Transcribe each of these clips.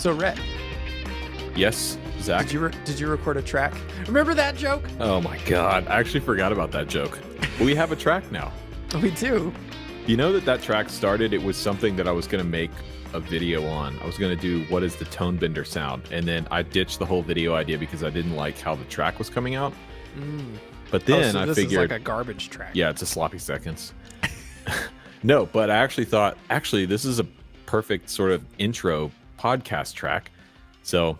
So Rhett, Yes, Zach. did you record a track? Remember that joke? Oh my God, I actually forgot about that joke. We have a track now. We do. You know that track started, it was something that I was going to make a video on. I was going to do what is the tone bender sound, and then I ditched the whole video idea because I didn't like how the track was coming out. But then I this figured, is like a garbage track. yeah, it's a sloppy seconds. No, but I actually thought, this is a perfect sort of intro podcast track. So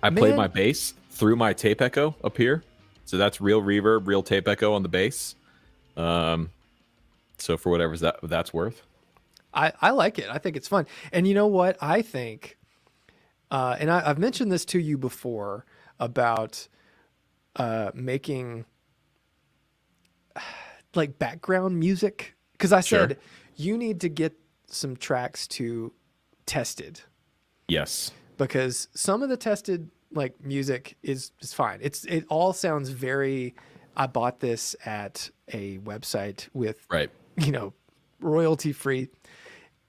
I played my bass through my tape echo up here. So that's real reverb, real tape echo on the bass. So for whatever that's worth. I like it. I think it's fun. And you know what? I think, and I've mentioned this to you before about making like background music. Because I said, you need to get some tracks to tested. Yes. Because some of the tested like music is fine. It all sounds very, I bought this at a website with, royalty free.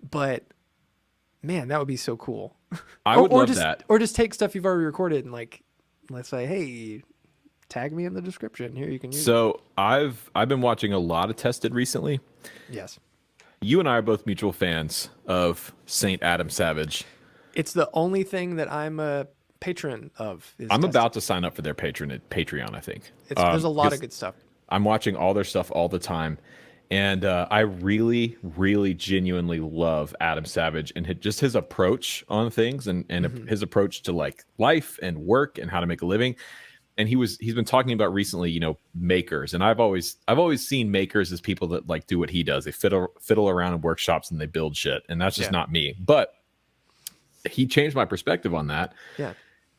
But man, that would be so cool. I would love that. Or just take stuff you've already recorded and like, let's say, hey, tag me in the description. Here you can use it. So I've been watching a lot of tested recently. Yes. You and I are both mutual fans of Saint Adam Savage. It's the only thing that I'm a patron of. I'm about to sign up for their Patreon, I think. There's a lot of good stuff. I'm watching all their stuff all the time. And I really, really genuinely love Adam Savage and just his approach on things and his approach to like life and work and how to make a living. And he's been talking about recently, makers. And I've always seen makers as people that like do what he does. They fiddle around in workshops and they build shit. And that's just not me. But he changed my perspective on that. Yeah.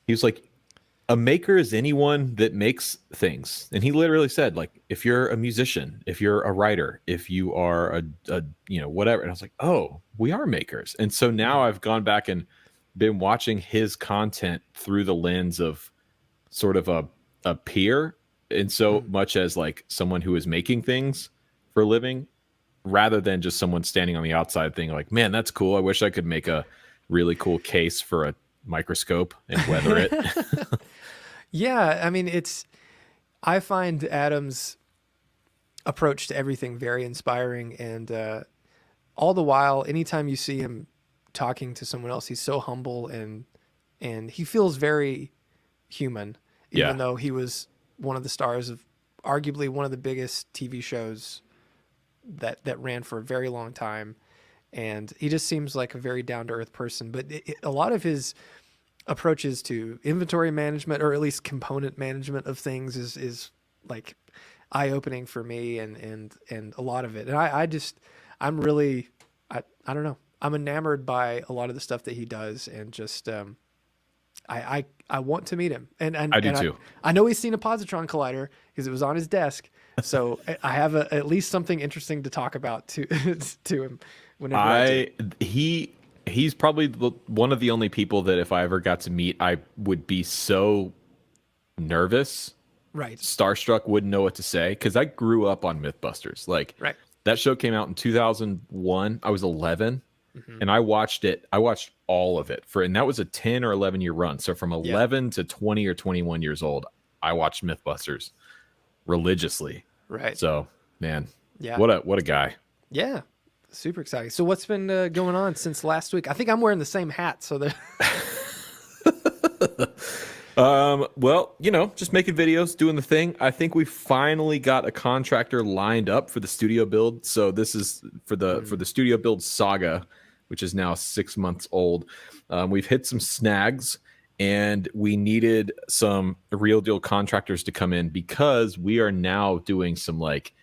He was like, a maker is anyone that makes things. And he literally said, like, if you're a musician, if you're a writer, if you are a whatever. And I was like, oh, we are makers. And so now I've gone back and been watching his content through the lens of sort of a peer, and so much as like someone who is making things for a living, rather than just someone standing on the outside thing like, man, that's cool. I wish I could make a really cool case for a microscope and weather it. Yeah, I mean, I find Adam's approach to everything very inspiring, and all the while, anytime you see him talking to someone else, he's so humble and he feels very human, even though he was one of the stars of arguably one of the biggest TV shows that ran for a very long time. And he just seems like a very down-to-earth person. But a lot of his approaches to inventory management, or at least component management of things, is like eye-opening for me, and a lot of it. And I'm really, I don't know, I'm enamored by a lot of the stuff that he does, and just I want to meet him. And I do too. I know he's seen a positron collider because it was on his desk. So I have at least something interesting to talk about to him whenever I do. He's probably one of the only people that if I ever got to meet, I would be so nervous, right? Starstruck, wouldn't know what to say, because I grew up on Mythbusters. Like, right. That show came out in 2001. I was 11, and I watched it. I watched all of it and that was a 10 or 11 year run. So from 11 to 20 or 21 years old, I watched Mythbusters religiously. Right. So, man, yeah, what a guy. Yeah. Super exciting. So what's been going on since last week? I think I'm wearing the same hat. So well, just making videos, doing the thing. I think we finally got a contractor lined up for the studio build. So this is for the studio build saga, which is now 6 months old. We've hit some snags, and we needed some real deal contractors to come in because we are now doing some like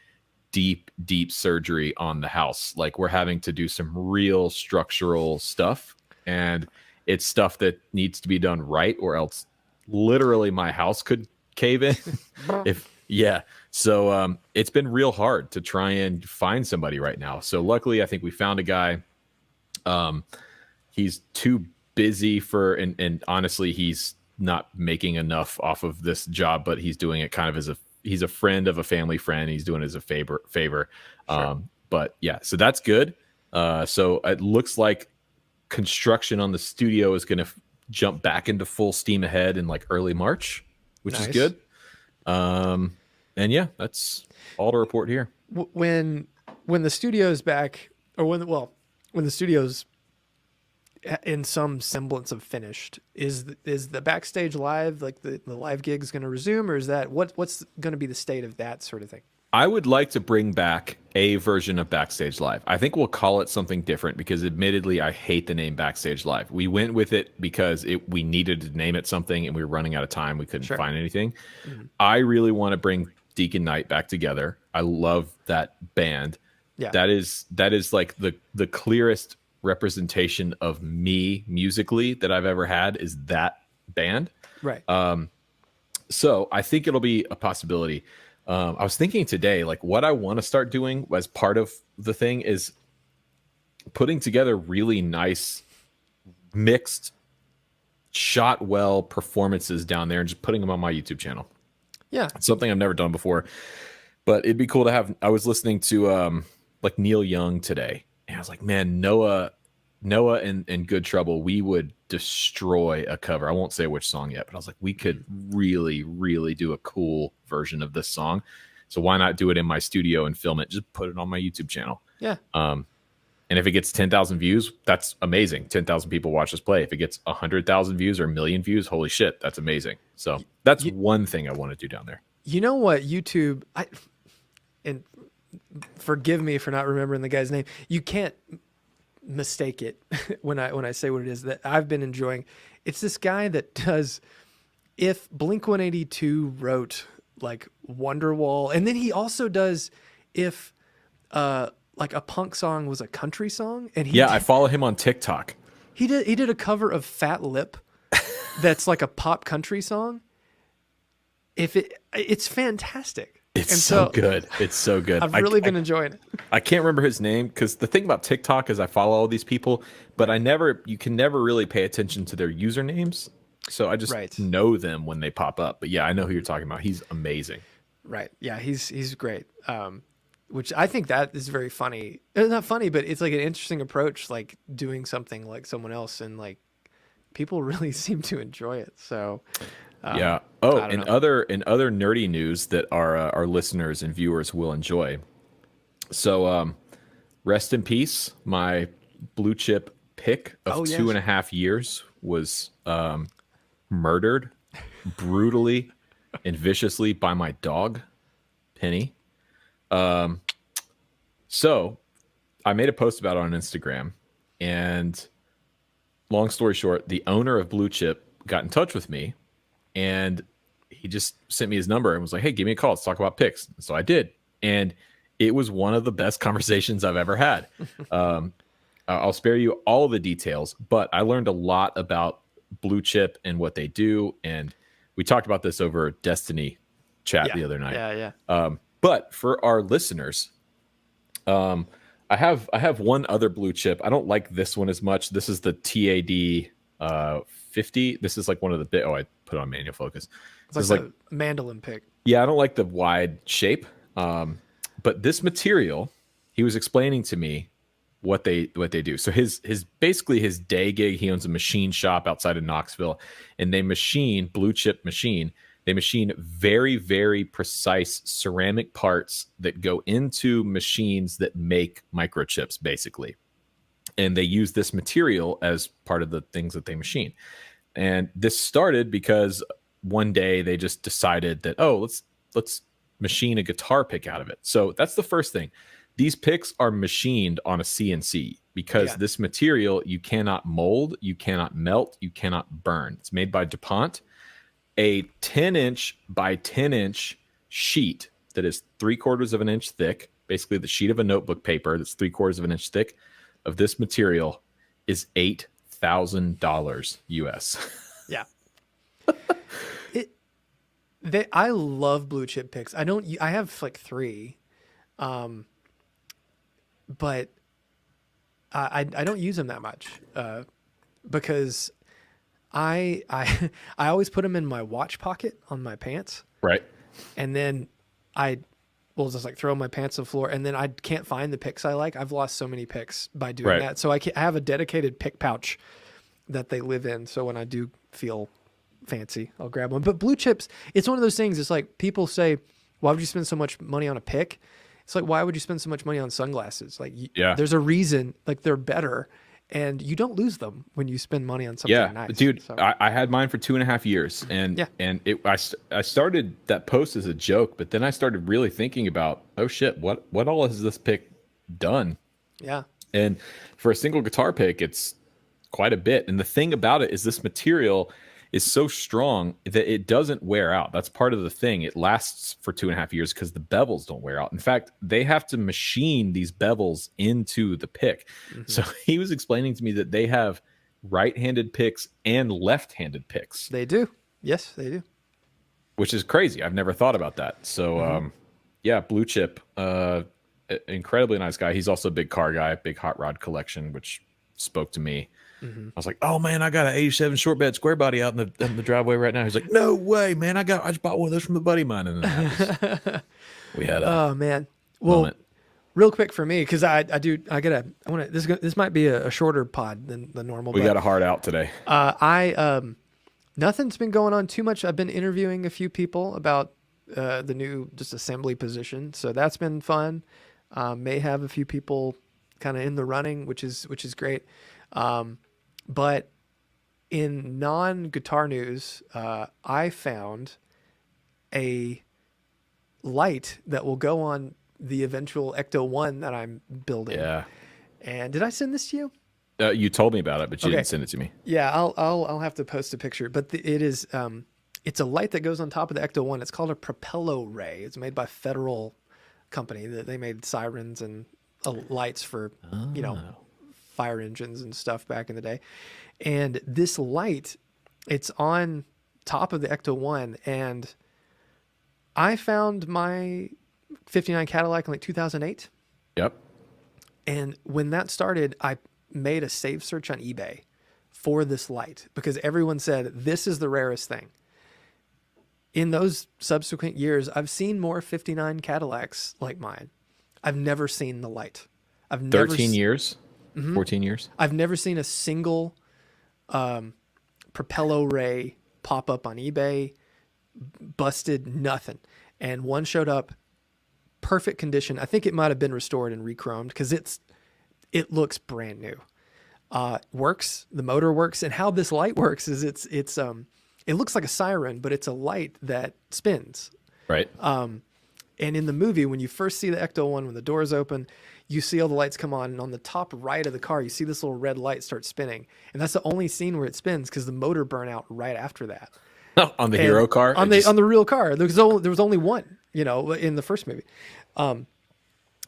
deep surgery on the house. Like, we're having to do some real structural stuff, and it's stuff that needs to be done right, or else literally my house could cave in. So it's been real hard to try and find somebody right now. So luckily I think we found a guy. He's too busy and honestly he's not making enough off of this job, but he's doing it kind of as he's a friend of a family friend. He's doing it as a favor. Sure. But yeah, so that's good. So it looks like construction on the studio is going to jump back into full steam ahead in like early March, which is good. And yeah, that's all to report here. When the studio's back, or when the studio's in some semblance of finished, is the backstage live, like the live gigs, going to resume, or is that what's going to be the state of that sort of thing? I would like to bring back a version of Backstage Live. I think we'll call it something different because admittedly, I hate the name Backstage Live. We went with it because we needed to name it something and we were running out of time. We couldn't find anything. Mm-hmm. I really want to bring Deacon Knight back together. I love that band. Yeah. That is like the clearest representation of me musically that I've ever had is that band. Right. So I think it'll be a possibility. I was thinking today, like what I want to start doing as part of the thing is putting together really nice mixed shot well performances down there and just putting them on my YouTube channel. Yeah. It's something I've never done before, but it'd be cool to have. I was listening to like Neil Young today and I was like, man, Noah and Good Trouble, we would destroy a cover. I won't say which song yet, but I was like, we could really, really do a cool version of this song. So why not do it in my studio and film it? Just put it on my YouTube channel. Yeah. And if it gets 10,000 views, that's amazing. 10,000 people watch us play. If it gets 100,000 views or 1,000,000 views, holy shit, that's amazing. So that's one thing I want to do down there. You know what? YouTube, and forgive me for not remembering the guy's name. You can't mistake it when I say what it is that I've been enjoying. It's this guy that does, if Blink-182 wrote like Wonderwall, and then he also does if like a punk song was a country song, and I follow him on TikTok. He did a cover of Fat Lip that's like a pop country song. It's fantastic. It's so good. It's so good. I've really been enjoying it. I can't remember his name because the thing about TikTok is I follow all these people, but you can never really pay attention to their usernames. So I just know them when they pop up. But yeah, I know who you're talking about. He's amazing. Right. Yeah, he's great. Which I think that is very funny. It's not funny, but it's like an interesting approach, like doing something like someone else, and like people really seem to enjoy it. So yeah. Oh, in other nerdy news that our listeners and viewers will enjoy. So, rest in peace. My blue chip pick of 2.5 years was murdered brutally and viciously by my dog, Penny. So I made a post about it on Instagram, and long story short, the owner of Blue Chip got in touch with me. And he just sent me his number and was like, hey, give me a call. Let's talk about picks. So I did. And it was one of the best conversations I've ever had. I'll spare you all of the details, but I learned a lot about Blue Chip and what they do. And we talked about this over Destiny chat the other night. Yeah. But for our listeners, I have one other Blue Chip. I don't like this one as much. This is the TAD 50. This is like one of the bit. Oh, I put on manual focus. It's like a mandolin pick. Yeah, I don't like the wide shape. But this material, he was explaining to me what they do. So his basically his day gig, he owns a machine shop outside of Knoxville, and they machine Blue Chip machine. They machine very, very precise ceramic parts that go into machines that make microchips, basically. And they use this material as part of the things that they machine. And this started because one day they just decided that, let's machine a guitar pick out of it. So that's the first thing. These picks are machined on a CNC because this material you cannot mold, you cannot melt, you cannot burn. It's made by DuPont. A 10-inch by 10-inch sheet that is 3/4 of an inch thick, basically the sheet of a notebook paper that's 3/4 of an inch thick of this material is $8,000 US. Yeah. I love Blue Chip picks. I have like 3, but I don't use them that much because I always put them in my watch pocket on my pants. Right. And then I will just like throw my pants on the floor, and then I can't find the picks I like. I've lost so many picks by doing Right. that. So I have a dedicated pick pouch that they live in. So when I do feel fancy, I'll grab one. But blue chips, it's one of those things. It's like people say, why would you spend so much money on a pick? It's like, why would you spend so much money on sunglasses? Like, there's a reason, like they're better, and you don't lose them when you spend money on something nice. Dude, So, I had mine for 2.5 years, and I started that post as a joke, but then I started really thinking about, oh shit, what all has this pick done? yeah. And for a single guitar pick, it's quite a bit. And the thing about it is this material is so strong that it doesn't wear out. That's part of the thing. It lasts for 2.5 years because the bevels don't wear out. In fact, they have to machine these bevels into the pick. So he was explaining to me that they have right-handed picks and left-handed picks. They do. Yes, they do. Which is crazy. I've never thought about that. So, Blue Chip, incredibly nice guy. He's also a big car guy, big hot rod collection, which spoke to me. I was like, oh man, I got an 87 short bed square body out in the driveway right now. He's like, no way, man. I just bought one of those from a buddy of mine. And then we had oh man. Well, moment. real quick for me, because this might be a shorter pod than the normal. We got a hard out today. Nothing's been going on too much. I've been interviewing a few people about the new just assembly position, so that's been fun. May have a few people kind of in the running, which is great. But in non-guitar news, I found a light that will go on the eventual Ecto 1 that I'm building. Yeah. And did I send this to you? You told me about it, but you didn't send it to me. Yeah, I'll have to post a picture. But it is it's a light that goes on top of the Ecto 1. It's called a Propello Ray. It's made by Federal Company. They made sirens and lights for fire engines and stuff back in the day. And this light, it's on top of the Ecto 1, and I found my 59 Cadillac in like 2008. Yep. And when that started, I made a save search on eBay for this light because everyone said this is the rarest thing. In those subsequent years, I've seen more 59 Cadillacs like mine. I've never seen the light. 13 years? 14 years? I've never seen a single Propello Ray pop up on eBay, busted, nothing. And one showed up, perfect condition. I think it might have been restored and re-chromed because it looks brand new. Works, the motor works, and how this light works is it looks like a siren, but it's a light that spins. Right. And in the movie, when you first see the Ecto 1, when the doors open, you see all the lights come on, and on the top right of the car, you see this little red light start spinning. And that's the only scene where it spins because the motor burnt out right after that. On the hero car? On the real car. There was only one, in the first movie.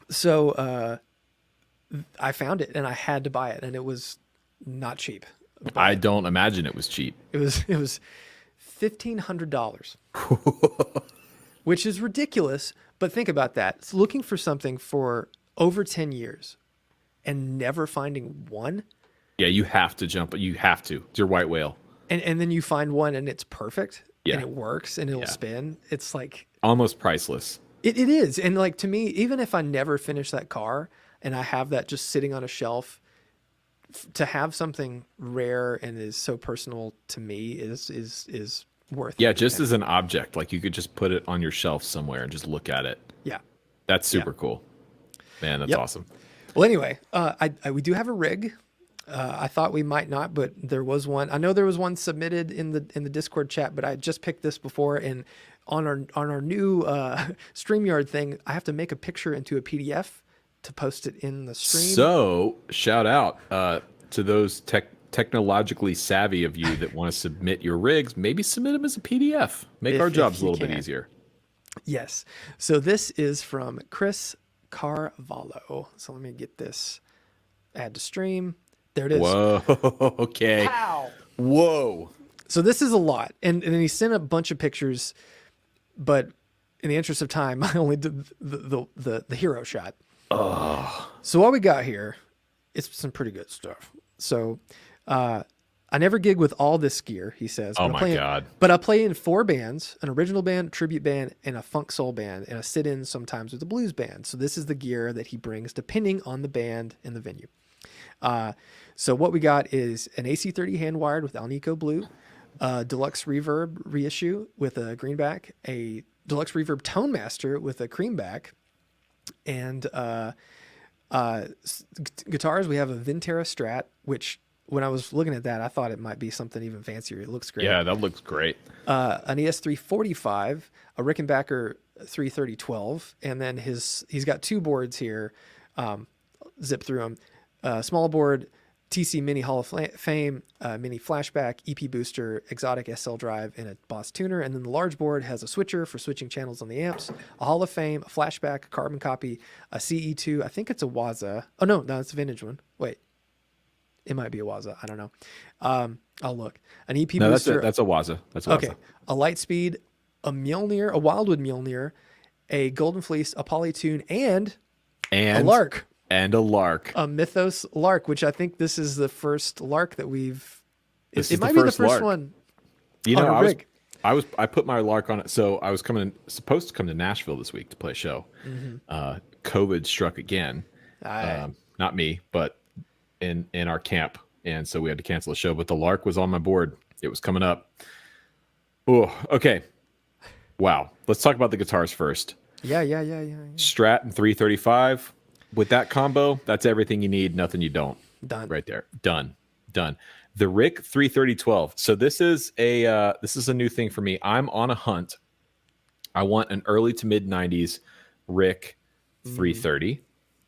So I found it, and I had to buy it, and it was not cheap. I don't imagine it was cheap. It was $1,500. Which is ridiculous, but think about that. It's looking for something for over 10 years and never finding one. Yeah, you have to jump. You have to. It's your white whale. And then you find one and it's perfect Yeah. and it works and it'll spin. It's like almost priceless. It is. And like to me, even if I never finish that car and I have that just sitting on a shelf, to have something rare and is so personal to me is worth it. Just as an object, like you could just put it on your shelf somewhere and just look at it. Yeah. That's super cool. Man, that's awesome. Well, anyway, we do have a rig. I thought we might not, but there was one. I know there was one submitted in the Discord chat, but I just picked this before, and on our new StreamYard thing, I have to make a picture into a PDF to post it in the stream. So shout out to those technologically savvy of you that want to submit your rigs. Maybe submit them as a PDF. Make our jobs a little bit easier. Yes. So this is from Chris Carvalho. So let me get this. Add to stream. There it is. Whoa. Okay. Wow. Whoa. So this is a lot. And he sent a bunch of pictures, but in the interest of time, I only did the hero shot. So what we got here is some pretty good stuff. So I I never gig with all this gear, he says. Oh But my God. But I play in 4 bands, an original band, a tribute band, and a funk soul band, and I sit in sometimes with a blues band. So this is the gear that he brings depending on the band and the venue. So what we got is an AC30 hand wired with Alnico Blue, Deluxe Reverb reissue with a greenback, a Deluxe Reverb Tone Master with a creamback, and guitars. We have a Vintera Strat, which when I was looking at that, I thought it might be something even fancier. It looks great. Yeah, that looks great. An ES345, a Rickenbacker 33012, and then he's got 2 boards here. Zip through them. Small board, TC Mini Hall of Fame, Mini Flashback, EP Booster, Exotic SL Drive, and a Boss Tuner. And then the large board has a switcher for switching channels on the amps, a Hall of Fame, a Flashback, a Carbon Copy, a CE2. I think it's a Waza. Oh, no, it's a vintage one. Wait. It might be a Waza. I don't know. I'll look. An EP Booster. That's a Waza. That's a Waza. Okay. A Lightspeed, a Mjolnir, a Wildwood Mjolnir, a Golden Fleece, a Polytune, and a Lark. And a Lark. A Mythos Lark, which I think this is the first Lark that we've. It might be the first Lark. one. You know, I put my Lark on it. So I was supposed to come to Nashville this week to play a show. Mm-hmm. COVID struck again. Not me, but in our camp, and so we had to cancel the show. But the Lark was on my board. It was coming up. Oh, okay. Wow. Let's talk about the guitars first. Yeah. Strat and 335. With that combo, that's everything you need, nothing you don't. Done. Right there. Done. The Rick 33012. So this is a new thing for me. I'm on a hunt. I want an early to mid 90s Rick 330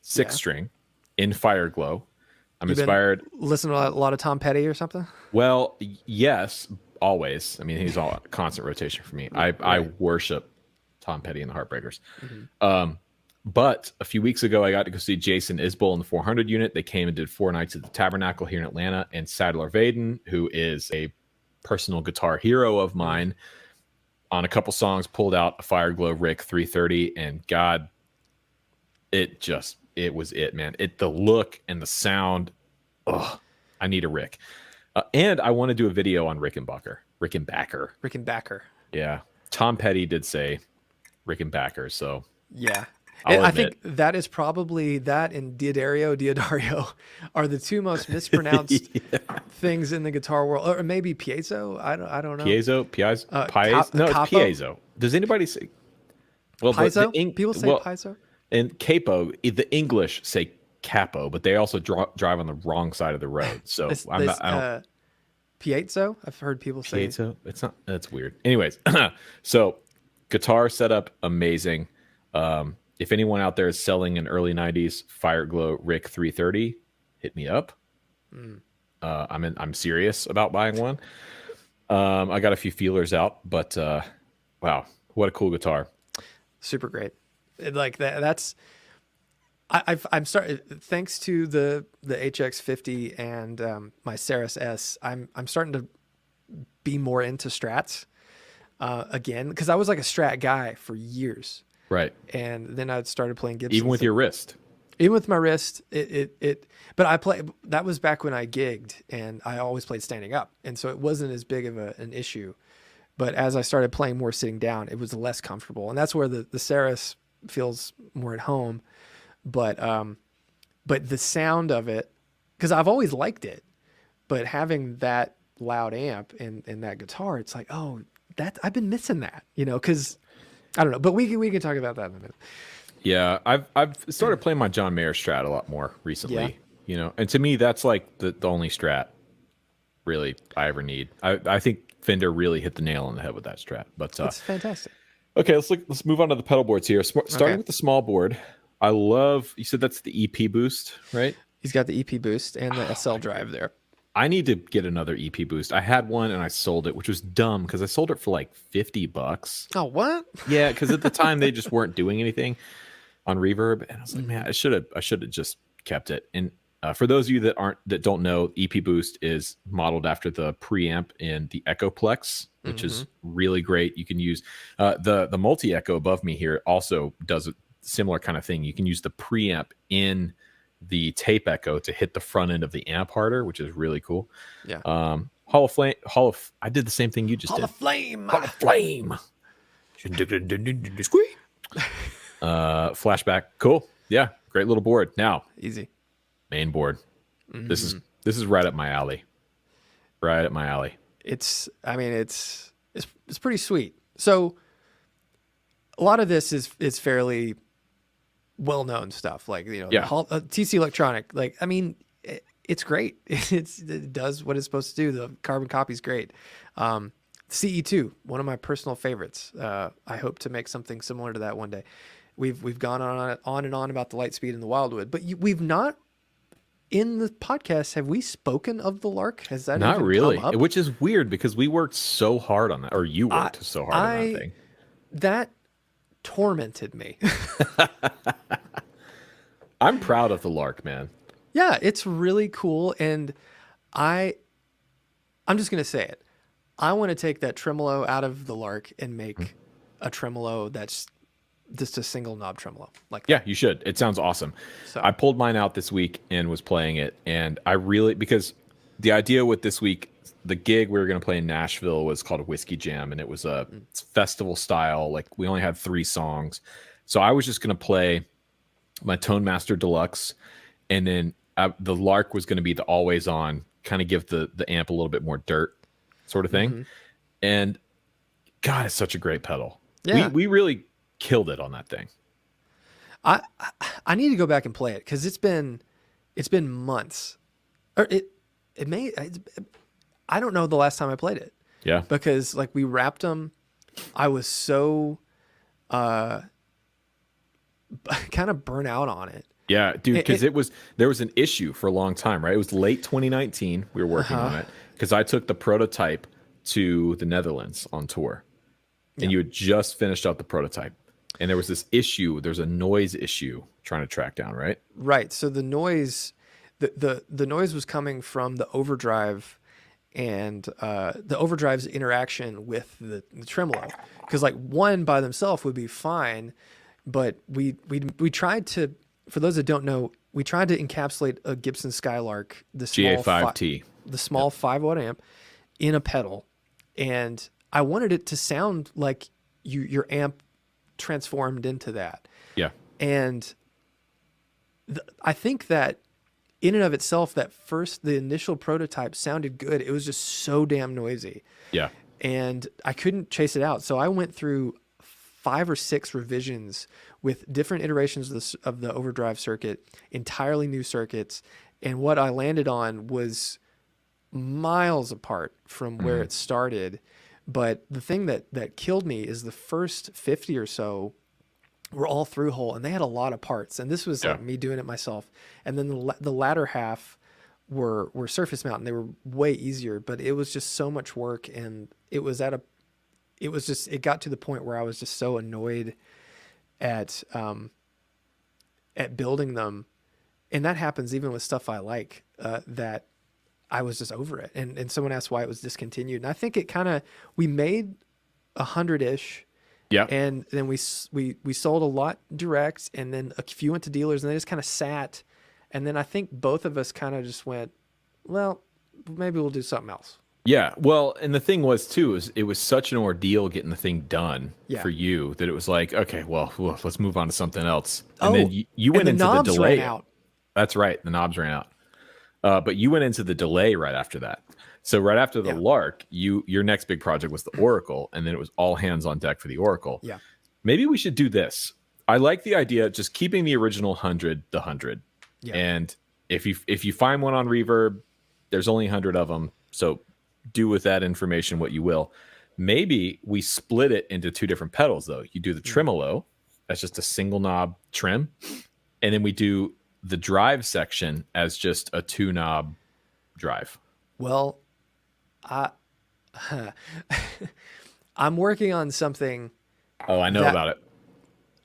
6-string in Fire Glow. I'm inspired. Listen to a lot of Tom Petty or something? Well, yes, always. I mean, he's all constant rotation for me. I worship Tom Petty and the Heartbreakers. Mm-hmm. But a few weeks ago, I got to go see Jason Isbell in the 400 unit. They came and did 4 nights at the Tabernacle here in Atlanta. And Sadler Vaden, who is a personal guitar hero of mine, on a couple songs pulled out a Fire Glow Rick 330. And God, it was it, man. The look and the sound. Oh, I need a Rick. And I want to do a video on Rickenbacker. Yeah. Tom Petty did say Rickenbacker, so. Yeah. And I think that is probably that and Diodario are the 2 most mispronounced things in the guitar world, or maybe piezo. I don't know. Piezo. No, it's piezo. Does anybody say? Well, piezo. People say piezo. And capo. The English say capo, but they also drive on the wrong side of the road. So I don't. Piezo. I've heard people say piezo. It's not. That's weird. Anyways, so guitar setup amazing. If anyone out there is selling an early 90s Fire Glow Rick 330, hit me up. I'm serious about buying one. I got a few feelers out, but wow, what a cool guitar. Super great. Like that's I'm starting, thanks to the HX50 and my Saris S, I'm starting to be more into Strats again, because I was like a Strat guy for years. Right. And then I started playing Gibson. Even with your wrist. Even with my wrist, but that was back when I gigged and I always played standing up. And so it wasn't as big of an issue. But as I started playing more sitting down, it was less comfortable. And that's where the Saris feels more at home. But the sound of it, because I've always liked it, but having that loud amp and that guitar, it's like, oh, I've been missing that, because I don't know, but we can talk about that in a minute. Yeah, I've started playing my John Mayer Strat a lot more recently. And to me, that's like the only Strat really I ever need. I think Fender really hit the nail on the head with that Strat. But it's fantastic. Okay, let's move on to the pedal boards here. Starting with the small board, I love. You said that's the EP boost, right? He's got the EP boost and the SL drive there. I need to get another EP boost. I had one and I sold it, which was dumb because I sold it for like $50. Oh, what? Yeah, because at the time they just weren't doing anything on Reverb, and I was like, man, I should have just kept it. And for those of you that don't know, EP boost is modeled after the preamp in the Echoplex, which is really great. You can use the multi echo above me here also does a similar kind of thing. You can use the preamp in the tape echo to hit the front end of the amp harder, which is really cool. Yeah. Hall of Flame. I did the same thing you just Hall did. of Flame. Hall of Flame. Flashback. Cool. Yeah. Great little board. Now, Easy. main board. This is right up my alley. Right up my alley. It's pretty sweet. So a lot of this is fairly well-known stuff, like, you know, Yeah. TC Electronic. Like, I mean, it's great. It does what it's supposed to do. The carbon copy is great. CE2, one of my personal favorites. I hope to make something similar to that one day. We've gone on and on about the Lightspeed and the Wildwood, but we've not, in the podcast, have we spoken of the Lark? Has that Not even really, come up? which is weird because we worked so hard on that, or you worked so hard on that thing. That tormented me. I'm proud of the Lark, man. Yeah, it's really cool, and I'm just gonna say it. I want to take that tremolo out of the Lark and make a tremolo that's just a single knob tremolo. Like that. Yeah, you should. It sounds awesome. So I pulled mine out this week and was playing it, and I really, because the idea with this week, the gig we were going to play in Nashville was called a Whiskey Jam, and it was a festival style. Like, we only had 3 songs, so I was just going to play my Tone Master Deluxe, and then the Lark was going to be the always on, kind of give the amp a little bit more dirt, sort of thing. And God, it's such a great pedal. Yeah. We really killed it on that thing. I need to go back and play it because it's been months, or I don't know the last time I played it. Yeah, because like we wrapped them, I was so kind of burnt out on it. Yeah, dude, because there was an issue for a long time, right? It was late 2019 we were working on it, because I took the prototype to the Netherlands on tour, and you had just finished up the prototype, and there was this issue. There's a noise issue trying to track down, right? Right. So the noise, the noise was coming from the overdrive, and the overdrive's interaction with the tremolo. Because like one by themselves would be fine, but we tried to. For those that don't know, we tried to encapsulate a Gibson Skylark, the small GA5T, the small 5-watt amp, in a pedal, and I wanted it to sound like your amp transformed into that. Yeah, and I think that in and of itself, the initial prototype sounded good. It was just so damn noisy. Yeah, and I couldn't chase it out, so I went through 5 or 6 revisions with different iterations of the overdrive circuit, entirely new circuits, and what I landed on was miles apart from where it started. But the thing that killed me is the first 50 or so were all through hole, and they had a lot of parts, and this was like me doing it myself. And then the latter half were surface mount, and they were way easier, but it was just so much work, and it got to the point where I was just so annoyed at building them, and that happens even with stuff I like, that I was just over it. And someone asked why it was discontinued, and I think it we made 100-ish, and then we sold a lot direct, and then a few went to dealers, and they just kind of sat, and then I think both of us kind of just went, well, maybe we'll do something else. Yeah, well, and the thing was too, is it was such an ordeal getting the thing done for you that it was like, okay, well, let's move on to something else. And then you went into the delay. Ran out. That's right, the knobs ran out. But you went into the delay right after that. So right after the Lark, your next big project was the Oracle, and then it was all hands on deck for the Oracle. Yeah, maybe we should do this. I like the idea of just keeping the original 100, the 100. Yeah. And if you find one on Reverb, there's only 100 of them, so do with that information what you will. Maybe we split it into 2 different pedals, though. You do the tremolo, that's just a single knob trim, and then we do the drive section as just a 2 knob drive. Well, I'm working on something. Oh, I know about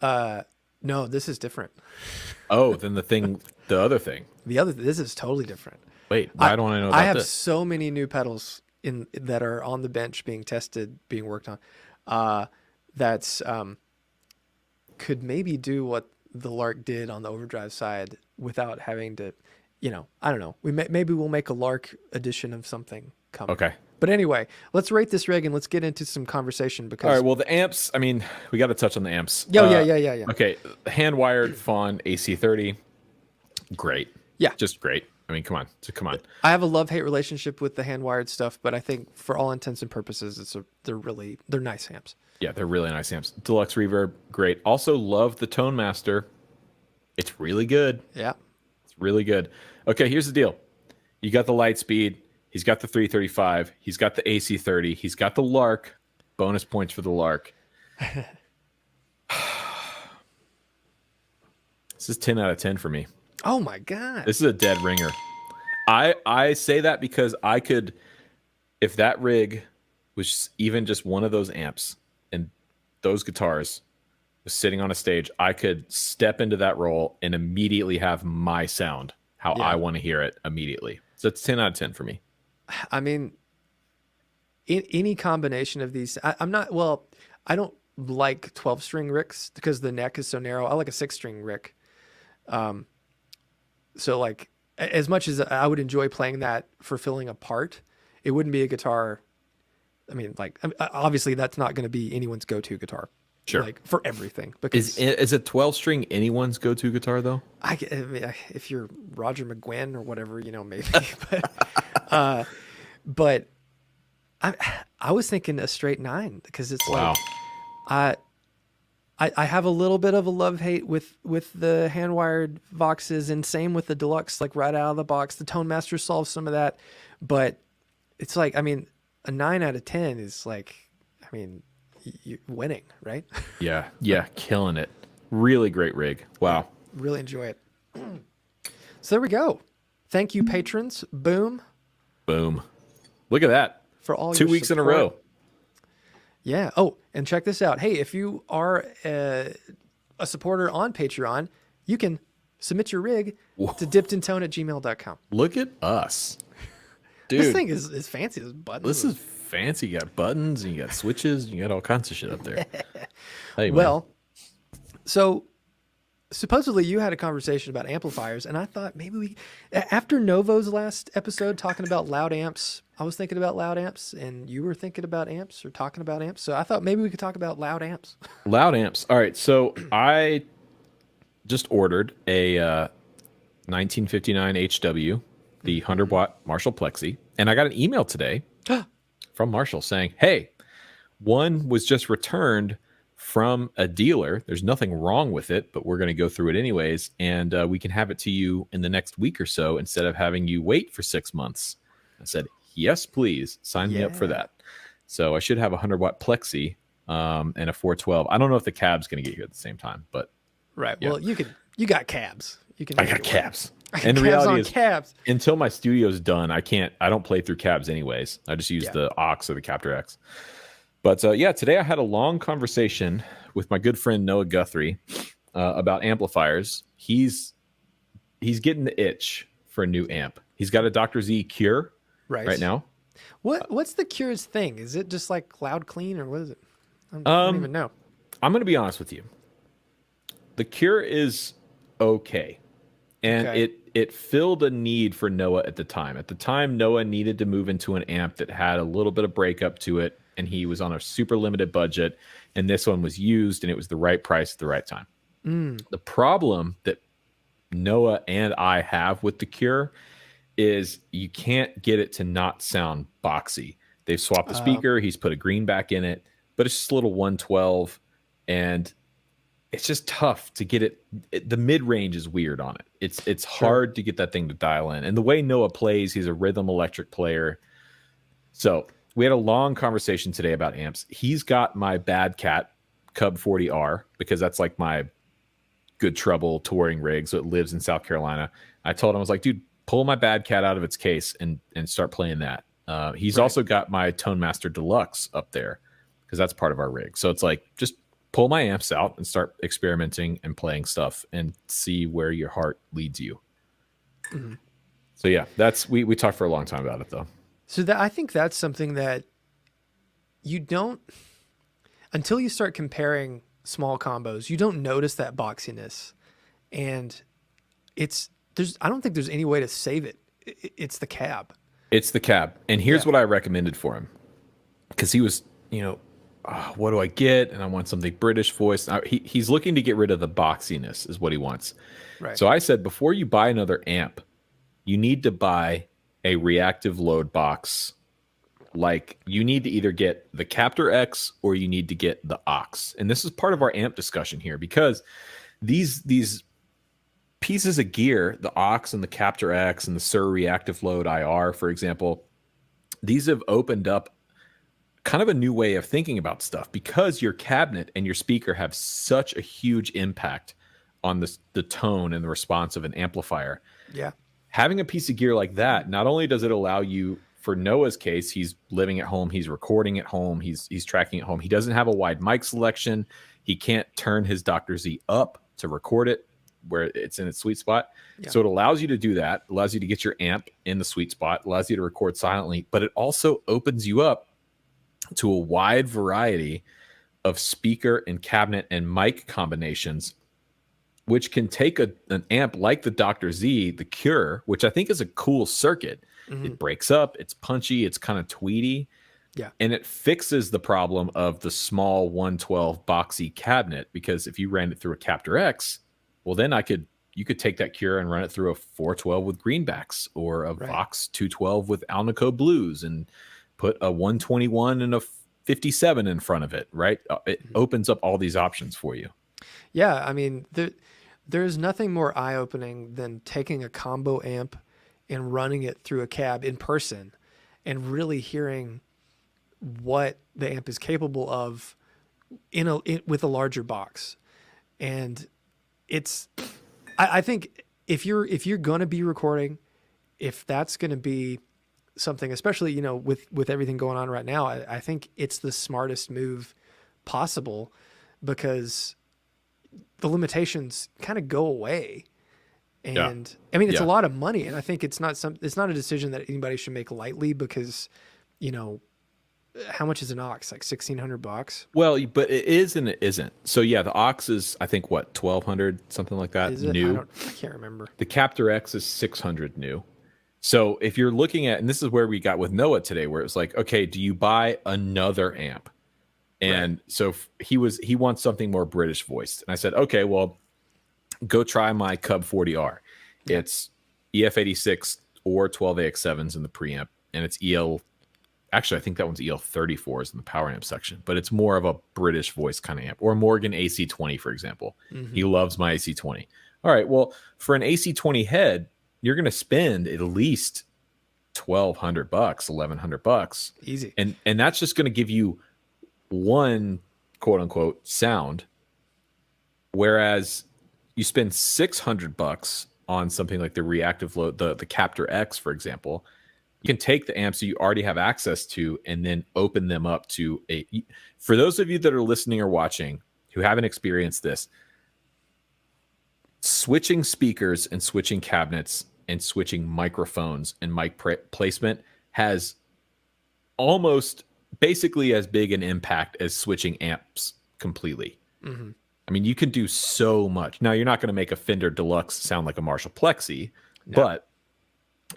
it. No, this is different. Oh, then the other thing. This is totally different. Wait, why don't I know about this? I have so many new pedals that are on the bench being tested, being worked on, that's could maybe do what the Lark did on the overdrive side without having to, I don't know. Maybe we'll make a Lark edition of something. coming. Okay. But anyway, let's rate this rig and let's get into some conversation because. All right. Well, the amps. I mean, we got to touch on the amps. Yeah. Okay. Hand wired Fawn AC30. Great. Yeah. Just great. I mean, come on. Come on. I have a love-hate relationship with the hand-wired stuff, but I think for all intents and purposes, they're nice amps. Yeah, they're really nice amps. Deluxe reverb, great. Also love the Tone Master. It's really good. Yeah. It's really good. Okay, here's the deal. You got the Lightspeed. He's got the 335. He's got the AC30. He's got the Lark. Bonus points for the Lark. This is 10 out of 10 for me. Oh my God. This is a dead ringer. I say that because I could, if that rig was even just one of those amps and those guitars was sitting on a stage, I could step into that role and immediately have my sound, how I want to hear it immediately. So it's 10 out of 10 for me. I mean, in any combination of these, I don't like 12-string ricks because the neck is so narrow. I like a 6-string rick. So like, as much as I would enjoy playing that for filling a part, it wouldn't be a guitar. I mean, like, obviously that's not going to be anyone's go-to guitar. Sure. Like for everything. Because is a 12-string anyone's go-to guitar though? I mean, if you're Roger McGuinn or whatever, maybe. But I was thinking a straight 9 because it's wow. Like I have a little bit of a love-hate with the hand-wired Voxes, and same with the Deluxe, like right out of the box. The Tone Master solves some of that, but it's like, I mean, a 9 out of 10 is like, I mean, you're winning, right? Yeah, killing it. Really great rig. Wow. Really enjoy it. So there we go. Thank you, patrons. Boom. Look at that. For all 2 your weeks in a support. row. Yeah. Oh, and check this out. Hey, if you are a supporter on Patreon, you can submit your rig to dippedintone@gmail.com. Look at us. Dude. This thing is fancy. This button. This is fancy. You got buttons, and you got switches, and you got all kinds of shit up there. Hey, man. Well, so supposedly you had a conversation about amplifiers, and I thought maybe after Novo's last episode talking about loud amps, I was thinking about loud amps, and you were thinking about amps or talking about amps. So I thought maybe we could talk about loud amps. Loud amps. All right. So I just ordered a 1959 HW, the 100-watt Marshall Plexi, and I got an email today from Marshall saying, hey, one was just returned from a dealer. There's nothing wrong with it, but we're going to go through it anyways, and we can have it to you in the next week or so instead of having you wait for 6 months. I said, yes, please. Sign me up for that. So I should have a 100-watt Plexi and a 412. I don't know if the cab's going to get here at the same time, but Right. yeah. Well, you got cabs. I got cabs. And the reality is, cabs. Until my studio's done, I don't play through cabs anyways. I just use the aux or the Captor X. But today I had a long conversation with my good friend Noah Guthrie about amplifiers. He's getting the itch for a new amp. He's got a Dr. Z Cure right now. What's the Cure's thing? Is it just like loud clean, or what is it? I don't even know. I'm going to be honest with you. The Cure is okay. And it filled a need for Noah at the time. At the time, Noah needed to move into an amp that had a little bit of breakup to it, and he was on a super limited budget, and this one was used, and it was the right price at the right time. The problem that Noah and I have with the Cure is you can't get it to not sound boxy. They've swapped the speaker. He's put a greenback in it, but it's just a little 112, and it's just tough to get it. The mid-range is weird on it. It's hard to get that thing to dial in. And the way Noah plays, he's a rhythm electric player. So we had a long conversation today about amps. He's got my Bad Cat Cub 40R because that's like my good trouble touring rig. So it lives in South Carolina. I told him, I was like, dude, pull my Bad Cat out of its case and start playing that. He's also got my Tone Master Deluxe up there because that's part of our rig. So it's like, just pull my amps out and start experimenting and playing stuff and see where your heart leads you. Mm-hmm. So yeah, we talked for a long time about it though. So I think that's something that you don't, until you start comparing small combos, you don't notice that boxiness. And I don't think there's any way to save it. It's the cab. It's the cab. And here's Yeah. what I recommended for him. Because he was, you know, what do I get? And I want something British voice. He's looking to get rid of the boxiness is what he wants. Right. So I said, before you buy another amp, you need to buy a reactive load box. Like, you need to either get the Captor X or you need to get the Aux. And this is part of our amp discussion here, because these pieces of gear, the Aux and the Captor X and the Sur Reactive Load IR, for example, these have opened up kind of a new way of thinking about stuff, because your cabinet and your speaker have such a huge impact on the tone and the response of an amplifier. Yeah. Having a piece of gear like that, not only does it allow you, for Noah's case, he's living at home, he's recording at home, he's tracking at home. He doesn't have a wide mic selection. He can't turn his Dr. Z up to record it where it's in its sweet spot. Yeah. So it allows you to do that, allows you to get your amp in the sweet spot, allows you to record silently, but it also opens you up to a wide variety of speaker and cabinet and mic combinations, which can take an amp like the Dr. Z, the Cure, which I think is a cool circuit. Mm-hmm. It breaks up, it's punchy, it's kind of tweedy. Yeah. And it fixes the problem of the small 112 boxy cabinet, because if you ran it through a Captor X, well, then you could take that Cure and run it through a 412 with greenbacks, or a Vox 212 with Alnico blues, and put a 121 and a 57 in front of it, right? It opens up all these options for you. Yeah, I mean, there's nothing more eye-opening than taking a combo amp and running it through a cab in person and really hearing what the amp is capable of with a larger box. And I think if you're going to be recording, if that's going to be something, especially, with everything going on right now, I think it's the smartest move possible, because the limitations kind of go away. And I mean, it's a lot of money, and I think it's not a decision that anybody should make lightly, because, how much is an aux? Like $1,600? Well, but it is and it isn't. So yeah, the aux is, I think, what, 1,200, something like that. Is it? New. I can't remember. The Captor X is 600 new. So if you're looking at, and this is where we got with Noah today, where it's like, okay, do you buy another amp? And so he wants something more British voiced. And I said, okay, well, go try my Cub 40R. It's EF86 or 12AX7s in the preamp, and it's actually, I think that one's EL34s in the power amp section, but it's more of a British voice kind of amp. Or Morgan AC20, for example. Mm-hmm. He loves my AC20. All right, well, for an AC20 head, you're going to spend at least $1,200, $1,100. Easy. And that's just going to give you one quote unquote sound. Whereas you spend $600 on something like the reactive load, the Captor X, for example, you can take the amps that you already have access to and then open them up to for those of you that are listening or watching who haven't experienced this, switching speakers and switching cabinets and switching microphones and mic placement has almost basically as big an impact as switching amps completely. Mm-hmm. I mean, you can do so much. Now, you're not going to make a Fender Deluxe sound like a Marshall Plexi, but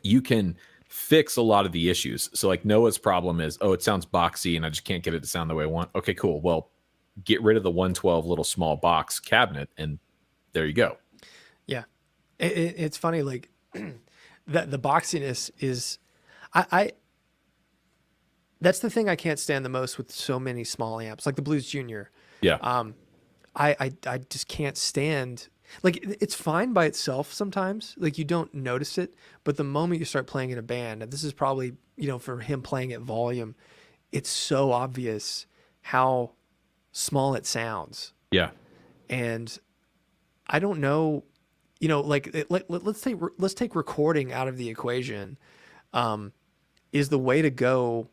you can fix a lot of the issues. So like Noah's problem is, it sounds boxy and I just can't get it to sound the way I want. Okay, cool. Well, get rid of the 112 little small box cabinet and there you go. Yeah. It's funny, like that the boxiness is, I that's the thing I can't stand the most with so many small amps, like the Blues Junior. Yeah. I just can't stand, like, it's fine by itself sometimes, like you don't notice it, but the moment you start playing in a band, and this is probably, for him playing at volume, it's so obvious how small it sounds. Yeah. And I don't know, let's take recording out of the equation. Is the way to go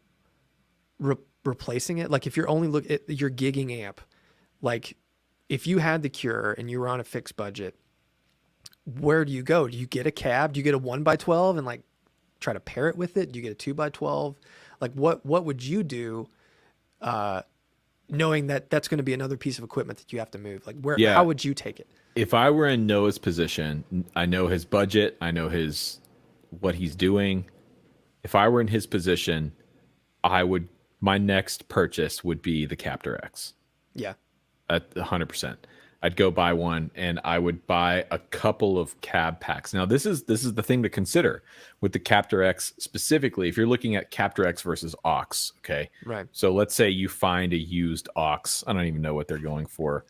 replacing it? Like if you're only look at your gigging amp, like if you had the Cure and you were on a fixed budget, where do you go? Do you get a cab? Do you get a 1x12 and like try to pair it with it? Do you get a 2x12? Like what would you do, knowing that that's going to be another piece of equipment that you have to move? Like how would you take it? If I were in Noah's position, I know his budget, I know what he's doing. if I were in his position, my next purchase would be the Captor X Yeah. at 100%. I'd go buy one, and I would buy a couple of cab packs. Now, this is the thing to consider with the Captor X specifically. If you're looking at Captor X versus aux, okay? Right. So let's say you find a used aux. I don't even know what they're going for.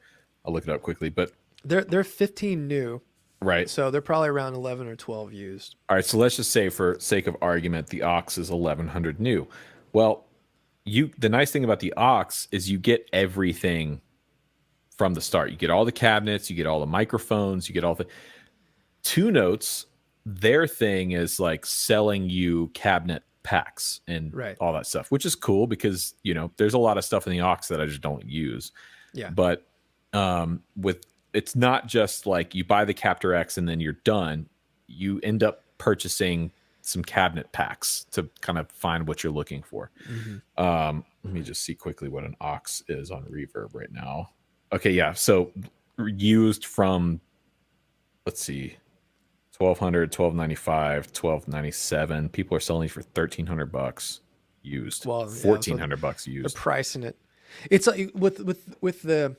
I'll look it up quickly, but They're 15 new, right. so they're probably around 11 or 12 used. All right, so let's just say, for sake of argument, the aux is 1100 new. Well, the nice thing about the aux is you get everything from the start. You get all the cabinets, you get all the microphones, you get all the Two Notes. Their thing is like selling you cabinet packs and Right. all that stuff, which is cool because, there's a lot of stuff in the aux that I just don't use. Yeah. But it's not just like you buy the Captor X and then you're done. You end up purchasing some cabinet packs to kind of find what you're looking for. Let me just see quickly what an aux is on Reverb right now. Okay, yeah. So used from, let's see, 1200, 1295, 1297. People are selling for $1,300 used. Well, $1,400 used. They're pricing it. It's like with the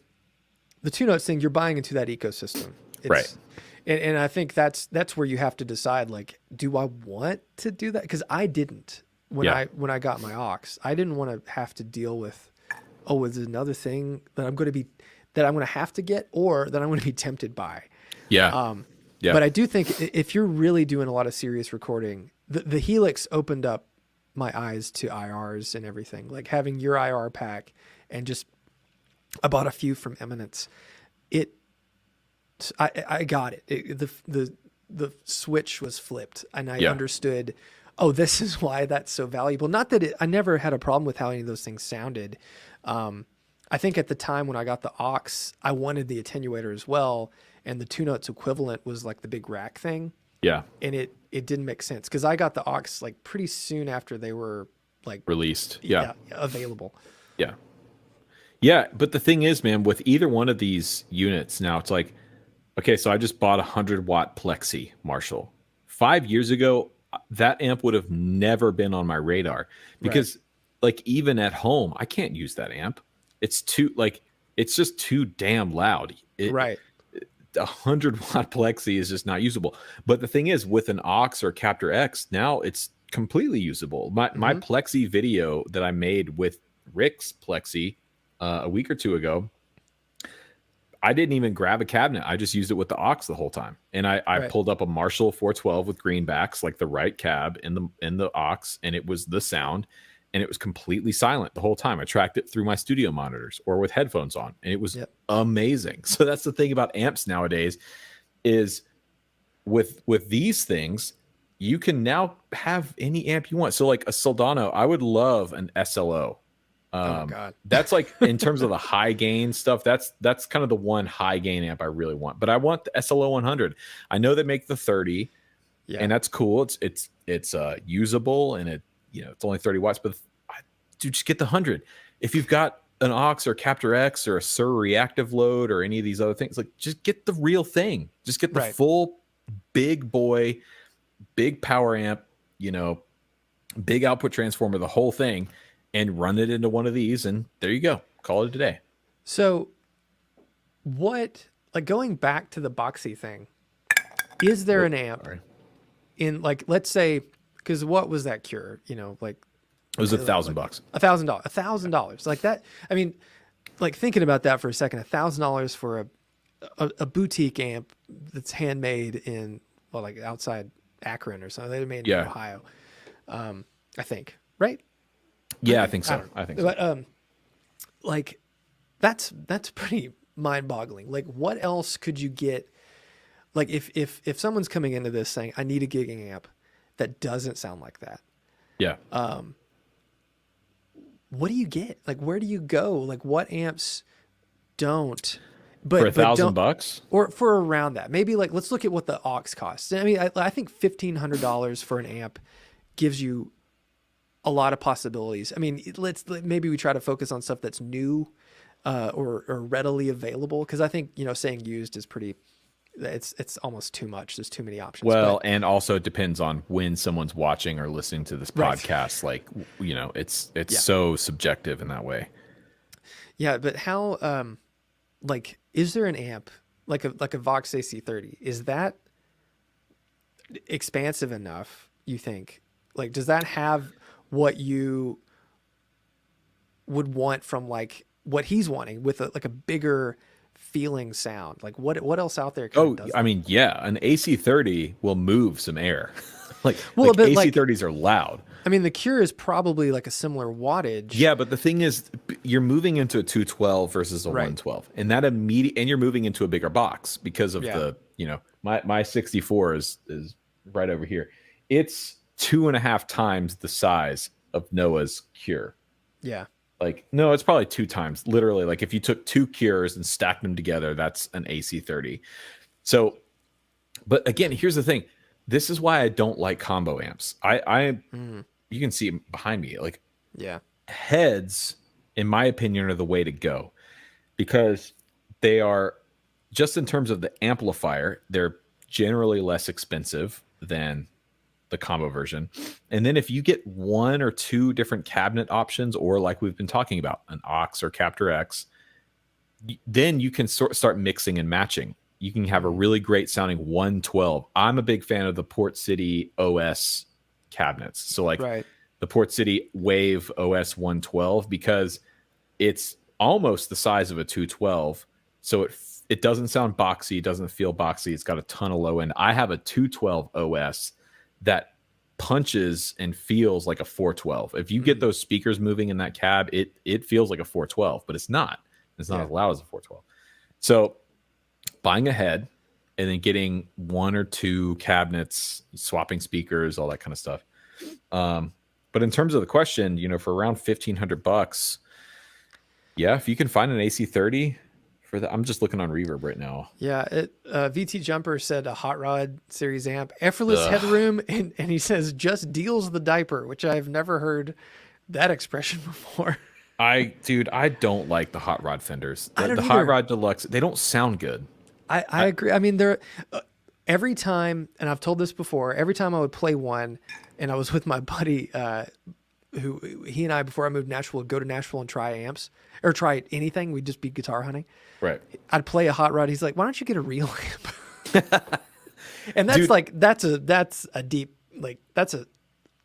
Two Notes thing, you're buying into that ecosystem. Right. And I think that's where you have to decide, like, do I want to do that? Because I didn't when I got my aux. I didn't want to have to deal with, is it another thing that I'm going to have to get, or that I'm going to be tempted by. Yeah. But I do think if you're really doing a lot of serious recording, the Helix opened up my eyes to IRs and everything. Like having your IR pack, and I bought a few from Eminence. I got it. The switch was flipped, and I understood, this is why that's so valuable. Not that I never had a problem with how any of those things sounded. I think at the time when I got the aux, I wanted the attenuator as well, and the Two Notes equivalent was like the big rack thing. Yeah. And it didn't make sense because I got the aux like pretty soon after they were like released. Yeah. Available. Yeah. Yeah. But the thing is, man, with either one of these units now, it's like, okay, so I just bought a 100-watt Plexi Marshall. 5 years ago, that amp would have never been on my radar because like even at home, I can't use that amp. It's just too damn loud. Right. 100-watt Plexi is just not usable. But the thing is, with an aux or Captor X, now it's completely usable. My Plexi video that I made with Rick's Plexi a week or two ago, I didn't even grab a cabinet. I just used it with the aux the whole time. And I pulled up a Marshall 412 with greenbacks, like the right cab in the aux, and it was the sound. And it was completely silent the whole time. I tracked it through my studio monitors or with headphones on, and it was amazing. So that's the thing about amps nowadays, is with these things, you can now have any amp you want. So like a Soldano, I would love an SLO. Oh God. That's like, in terms of the high gain stuff, that's kind of the one high gain amp I really want. But I want the SLO 100. I know they make the 30, and that's cool. It's usable, and it's only 30 watts, but dude, just get the 100. If you've got an aux or Captor X or a Sur reactive load or any of these other things, like just get the real thing. Just get the full big boy, big power amp, big output transformer, the whole thing, and run it into one of these, and there you go. Call it a day. So going back to the boxy thing, is there an amp in, like, let's say, because what was that Cure? Like, it was $1,000. $1,000. Like that. I mean, like, thinking about that for a second, $1,000 for a boutique amp that's handmade in, like outside Akron or something. They made in Ohio. I think, right? Yeah, I think so. But like that's pretty mind-boggling. Like, what else could you get? Like, if someone's coming into this saying, I need a gigging amp that doesn't sound like that. Yeah. What do you get? Like, where do you go? Like, what amps don't? But for $1,000, or for around that, maybe, like, let's look at what the aux costs. I mean, I think $1,500 for an amp gives you a lot of possibilities. I mean, maybe we try to focus on stuff that's new or readily available, because I think saying used is pretty it's almost too much. There's too many options. Well, But and also it depends on when someone's watching or listening to this right. podcast. Like, it's Yeah. so subjective in that way. Yeah, but how like is there an amp like a Vox AC30? Is that expansive enough, you think? Like does that have what you would want from like what he's wanting with like a bigger feeling sound? Like what else out there kind of Oh, does I that? mean, yeah, an AC30 will move some air. like Well, like but like AC30s are loud. I mean the Cure is probably like a similar wattage. Yeah, but the thing is, you're moving into a 212 versus a Right. 112, and that immediate, and you're moving into a bigger box because of Yeah. the, my 64 is right over here. It's 2.5 times the size of Noah's Cure. Yeah. Like, no, it's probably 2 times. Literally, like if you took 2 Cures and stacked them together, that's an AC30. So, but again, here's the thing. This is why I don't like combo amps. You can see it behind me. Like, Yeah. heads, in my opinion, are the way to go because they are, just in terms of the amplifier, they're generally less expensive than the combo version. And then if you get 1 or 2 different cabinet options, or like we've been talking about, an aux or Captor X, then you can start mixing and matching. You can have a really great sounding 112. I'm a big fan of the Port City OS cabinets. So like Right. the Port City Wave OS 112, because it's almost the size of a 212. So it doesn't sound boxy, it doesn't feel boxy. It's got a ton of low end. I have a 212 OS that punches and feels like a 412. If you get those speakers moving in that cab, it feels like a 412, but it's not. It's not Yeah. as loud as a 412. So buying a head and then getting 1 or 2 cabinets, swapping speakers, all that kind of stuff. But in terms of the question, for around $1,500, yeah, if you can find an AC30 for that, I'm just looking on Reverb right now. Yeah, VT Jumper said a Hot Rod series amp, effortless Ugh. headroom, and he says just deals the diaper, which I've never heard that expression before. I don't like the Hot Rod Fenders. I don't The Hot either. Rod Deluxe, they don't sound good. I agree. I mean, they're every time, and I've told this before, every time I would play one, and I was with my buddy, who he and I, before I moved to Nashville, would go to Nashville and try amps or try anything. We'd just be guitar hunting. Right. I'd play a Hot Rod. He's like, "Why don't you get a real amp?" And that's Dude. that's a deep, like that's a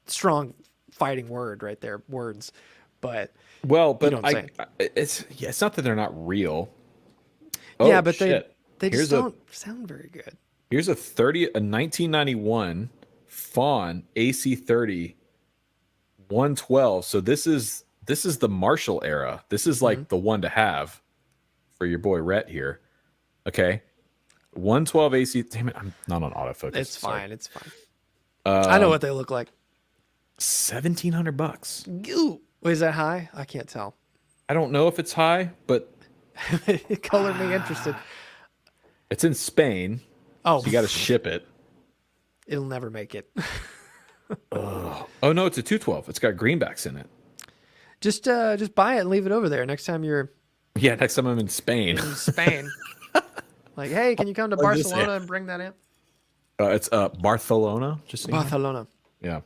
strong fighting word right there. Words, but Well, but know what I'm it's not that they're not real. yeah, Oh, but shit. they just Here's don't sound very good. Here's a 1991 Fawn AC30 112. So this is the Marshall era. This is like the one to have for your boy Rhett here. Okay. 112 AC. Damn it, I'm not on autofocus. It's Sorry. fine. It's fine. I know what they look like. $1,700. Ew. Wait, is that high? I can't tell. I don't know if it's high, but It colored me interested. it's in Spain. Oh, So you got to ship it. it'll never make it. Oh no, it's a 212. It's got greenbacks in it. Just buy it and leave it over there. Next time you're Yeah, next time I'm in Spain. in Spain, like, hey, can you come to Like this Barcelona amp. and bring that in? It's Barcelona. Just so you know. Barcelona. Yeah.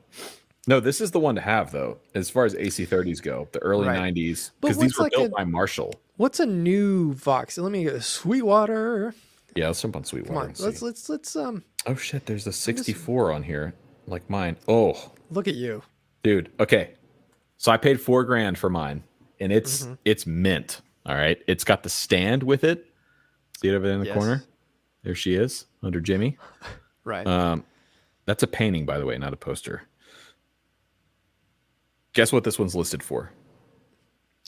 No, this is the one to have though, as far as AC30s go, the early Right. 90s, But because these what's were like built a- by Marshall. What's a new Vox? Let me get Sweetwater. Yeah, let's jump on Sweetwater. Come on, and see. let's Oh shit, there's a 64 on here, like mine. Oh, look at you. dude. Okay, so I paid $4,000 for mine, and it's mint. All right, it's got the stand with it. See it over there in the Yes. corner? There she is under Jimmy. Right. That's a painting, by the way, not a poster. Guess what this one's listed for?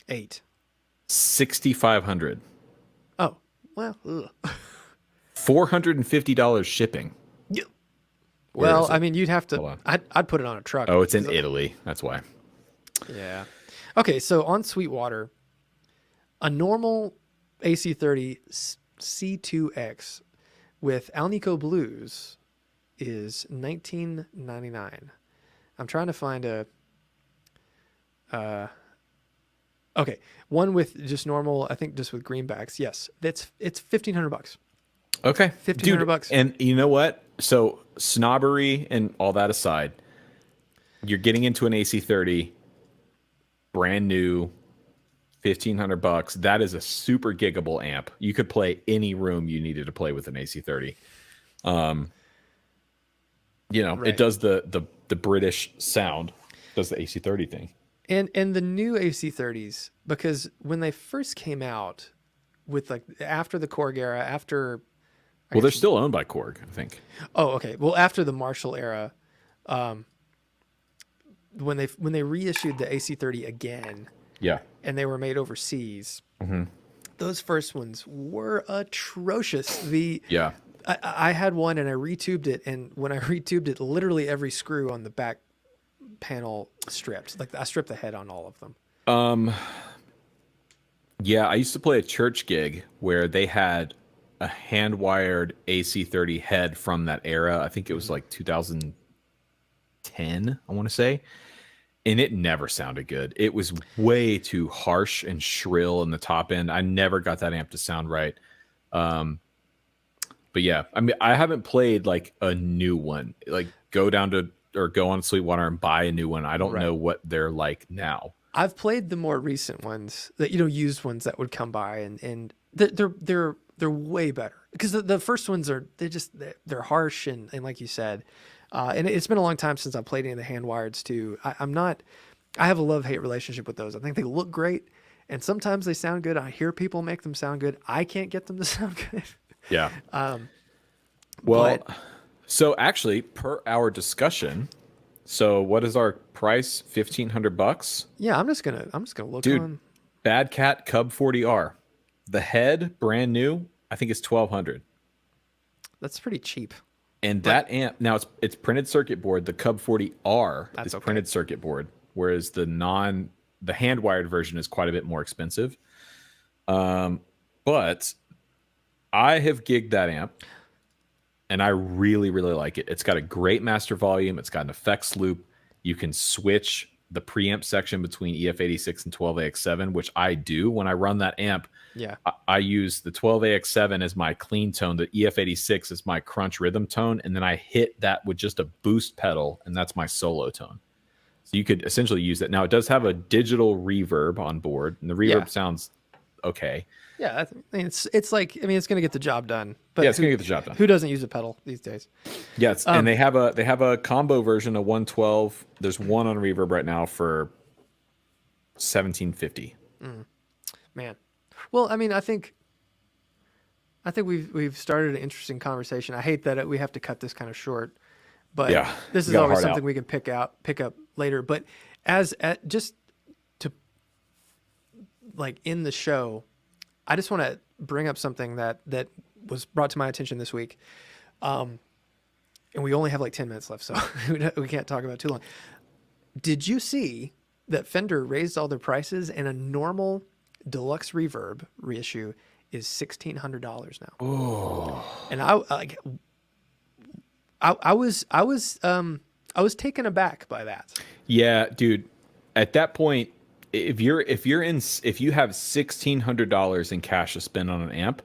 8. $6,500. Oh, well. Ugh. $450 shipping. Where Well, is it? I mean, you'd have Hold to. on. I'd put it on a truck. Oh, it's in Italy. That's why. Yeah. Okay, so on Sweetwater, a normal AC30 C2X with Alnico Blues is $19.99. I'm trying to find a. Okay, one with just normal. I think just with greenbacks. Yes, it's $1,500. Okay, $1,500. And you know what? So snobbery and all that aside, you're getting into an AC30, brand new, $1,500. That is a super giggable amp. You could play any room you needed to play with an AC30. Right. It does the British sound, does the AC30 thing. And the new AC30s, because when they first came out with like after the Korg era, after Well, they're still owned by Korg, I think. oh, okay. Well, after the Marshall era, when they reissued the AC30 again, Yeah. and they were made overseas, Mm-hmm. those first ones were atrocious. Yeah. I had one and I retubed it, and when I retubed it, literally every screw on the back panel stripped. Like I stripped the head on all of them. Yeah, I used to play a church gig where they had a hand-wired AC30 head from that era. I think it was like 2010, I want to say. And it never sounded good. It was way too harsh and shrill in the top end. I never got that amp to sound right. But yeah, I mean, I haven't played like a new one. Like go down to or go on Sweetwater and buy a new one. I don't Right. know what they're like now. I've played the more recent ones that used ones that would come by, and they're way better because the first ones they're harsh and like you said, and it's been a long time since I've played any of the hand wireds too. I have a love-hate relationship with those. I think they look great, and sometimes they sound good. I hear people make them sound good. I can't get them to sound good. Yeah. But So actually, per our discussion, so what is our price? $1,500. yeah, I'm just gonna look Dude, on. Bad Cat Cub 40R. The head, brand new, I think it's $1,200. That's pretty cheap. And that amp now it's printed circuit board. The Cub 40R That's is okay. printed circuit board, whereas the hand wired version is quite a bit more expensive. But I have gigged that amp, and I really, really like it. It's got a great master volume. It's got an effects loop. You can switch the preamp section between EF86 and 12AX7, which I do when I run that amp. Yeah. I use the 12AX7 as my clean tone, the EF86 is my crunch rhythm tone, and then I hit that with just a boost pedal, and that's my solo tone. So you could essentially use that. Now, it does have a digital reverb on board, and the reverb sounds okay. Yeah, I mean, it's like, I mean, it's going to get the job done. But Yeah, it's going to get the job done. Who doesn't use a pedal these days? Yes, and they have a combo version of 112. There's one on reverb right now for $1,750. Man. Well, I mean, I think we've started an interesting conversation. I hate that we have to cut this kind of short, but Yeah, this is got a always hard something out. we can pick up later. But just to like in the show, I just want to bring up something that was brought to my attention this week. And we only have like 10 minutes left, so we can't talk about it too long. Did you see that Fender raised all their prices and a normal Deluxe reverb reissue is $1,600 now? Oh. And I was taken aback by that. Yeah, dude. At that point, if you have $1,600 in cash to spend on an amp,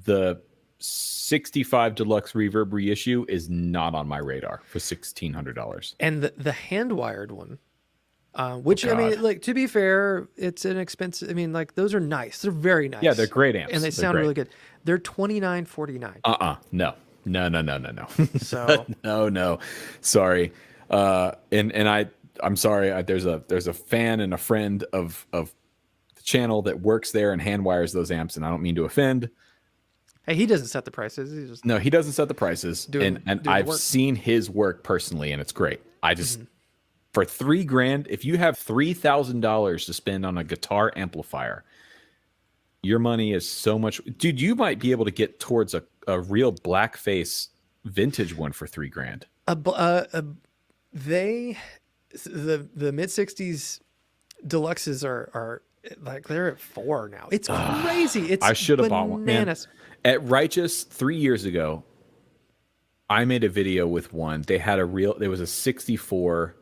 the 65 Deluxe reverb reissue is not on my radar for $1,600. And the hand wired one, which I God. mean, like to be fair, it's an expensive. I mean, like those are nice. They're very nice. Yeah, they're great amps. and they They're sound great. really good. They're $29.49. No. So No. Sorry. I'm sorry. There's a fan and a friend of the channel that works there and hand wires those amps, and I don't mean to offend. hey, he doesn't set the prices. He just No, he doesn't set the prices, Doing and the I've work. seen his work personally, and it's great. I just for $3,000, if you have $3,000 to spend on a guitar amplifier, your money is so much. Dude, you might be able to get towards a real blackface vintage one for $3,000. The mid 60s deluxes are like they're at 4 now. It's crazy. It's I should have bought one. Man, bananas. at Righteous 3 years ago, I made a video with one. There was a 64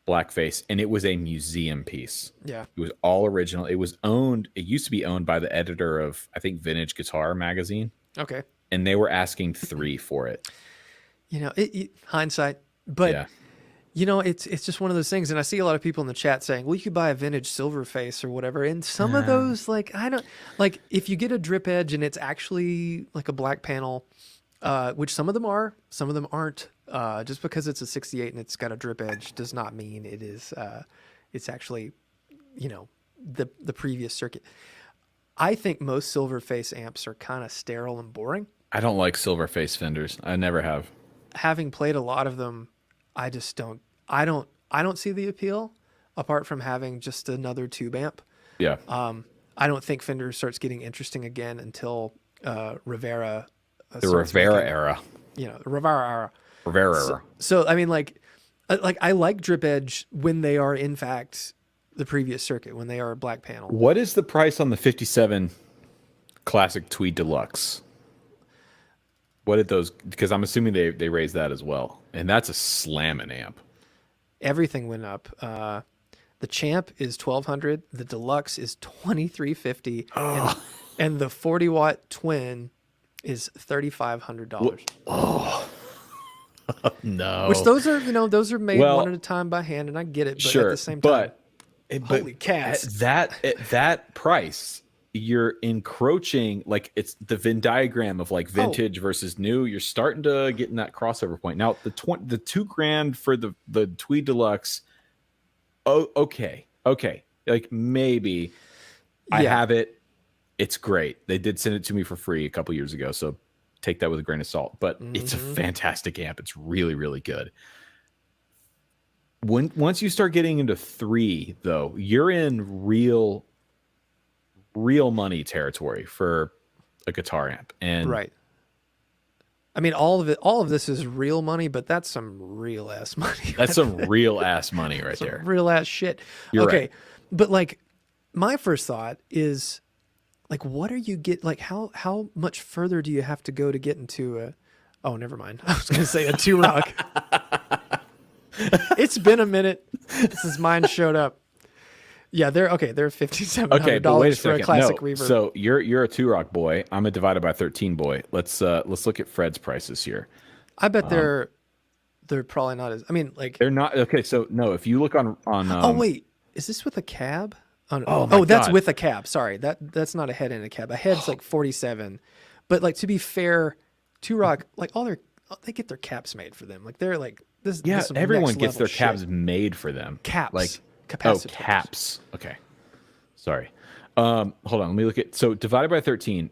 blackface, and it was a museum piece. Yeah. It was all original. It used to be owned by the editor of, I think, Vintage Guitar magazine. Okay. and they were asking 3 for it. You know, hindsight, but Yeah. you know, it's just one of those things. And I see a lot of people in the chat saying, well, you could buy a vintage Silverface or whatever. And some of those, like, I don't like if you get a drip edge and it's actually like a black panel, which some of them are, some of them aren't. Just because it's a 68 and it's got a drip edge does not mean it is, it's actually, you know, the previous circuit. I think most Silverface amps are kind of sterile and boring. I don't like Silverface Fenders. I never have. Having played a lot of them, I just don't. I don't see the appeal, apart from having just another tube amp. Yeah. I don't think Fender starts getting interesting again until Rivera. The Rivera era. You know, the Rivera era. Rivera era. So I mean, like I like drip edge when they are in fact the previous circuit, when they are a black panel. What is the price on the 57 Classic Tweed Deluxe? What did those? Because I'm assuming they raised that as well, and that's a slamming amp. Everything went up. The Champ is $1,200. The Deluxe is $2,350, and the 40-watt Twin is $3,500. Oh no! Which those are made one at a time by hand, and I get it, but at the same time, holy cats! At that price, you're encroaching, like it's the Venn diagram of like vintage versus new. You're starting to get in that crossover point. Now the $2,000 for the Tweed Deluxe. Oh, okay. Like maybe I have it. It's great. They did send it to me for free a couple years ago, so take that with a grain of salt. But it's a fantastic amp. It's really, really good. Once you start getting into 3, though, you're in real money territory for a guitar amp. And right. I mean, all of this is real money, but that's some real ass money. That's some real ass money right there. Real ass shit. You're okay. right. But like my first thought is like, what are you like, how much further do you have to go to get into never mind. I was going to say a 2-rock. It's been a minute since mine showed up. Yeah, they're $5,700 for a classic reverb. So you're a 2-rock boy. I'm a divided by 13 boy. Let's look at Fred's prices here. I bet they're probably not as. I mean, like they're not okay. So no, if you look on. oh wait, is this with a cab? That's with a cab. Sorry, that's not a head and a cab. A head's like 47, but like to be fair, 2-rock like they get their caps made for them. Like they're like this. Yeah, this everyone gets their shit. cabs made for them. Caps, like capacitors. Caps. Okay, sorry. Hold on. Let me look at divided by 13.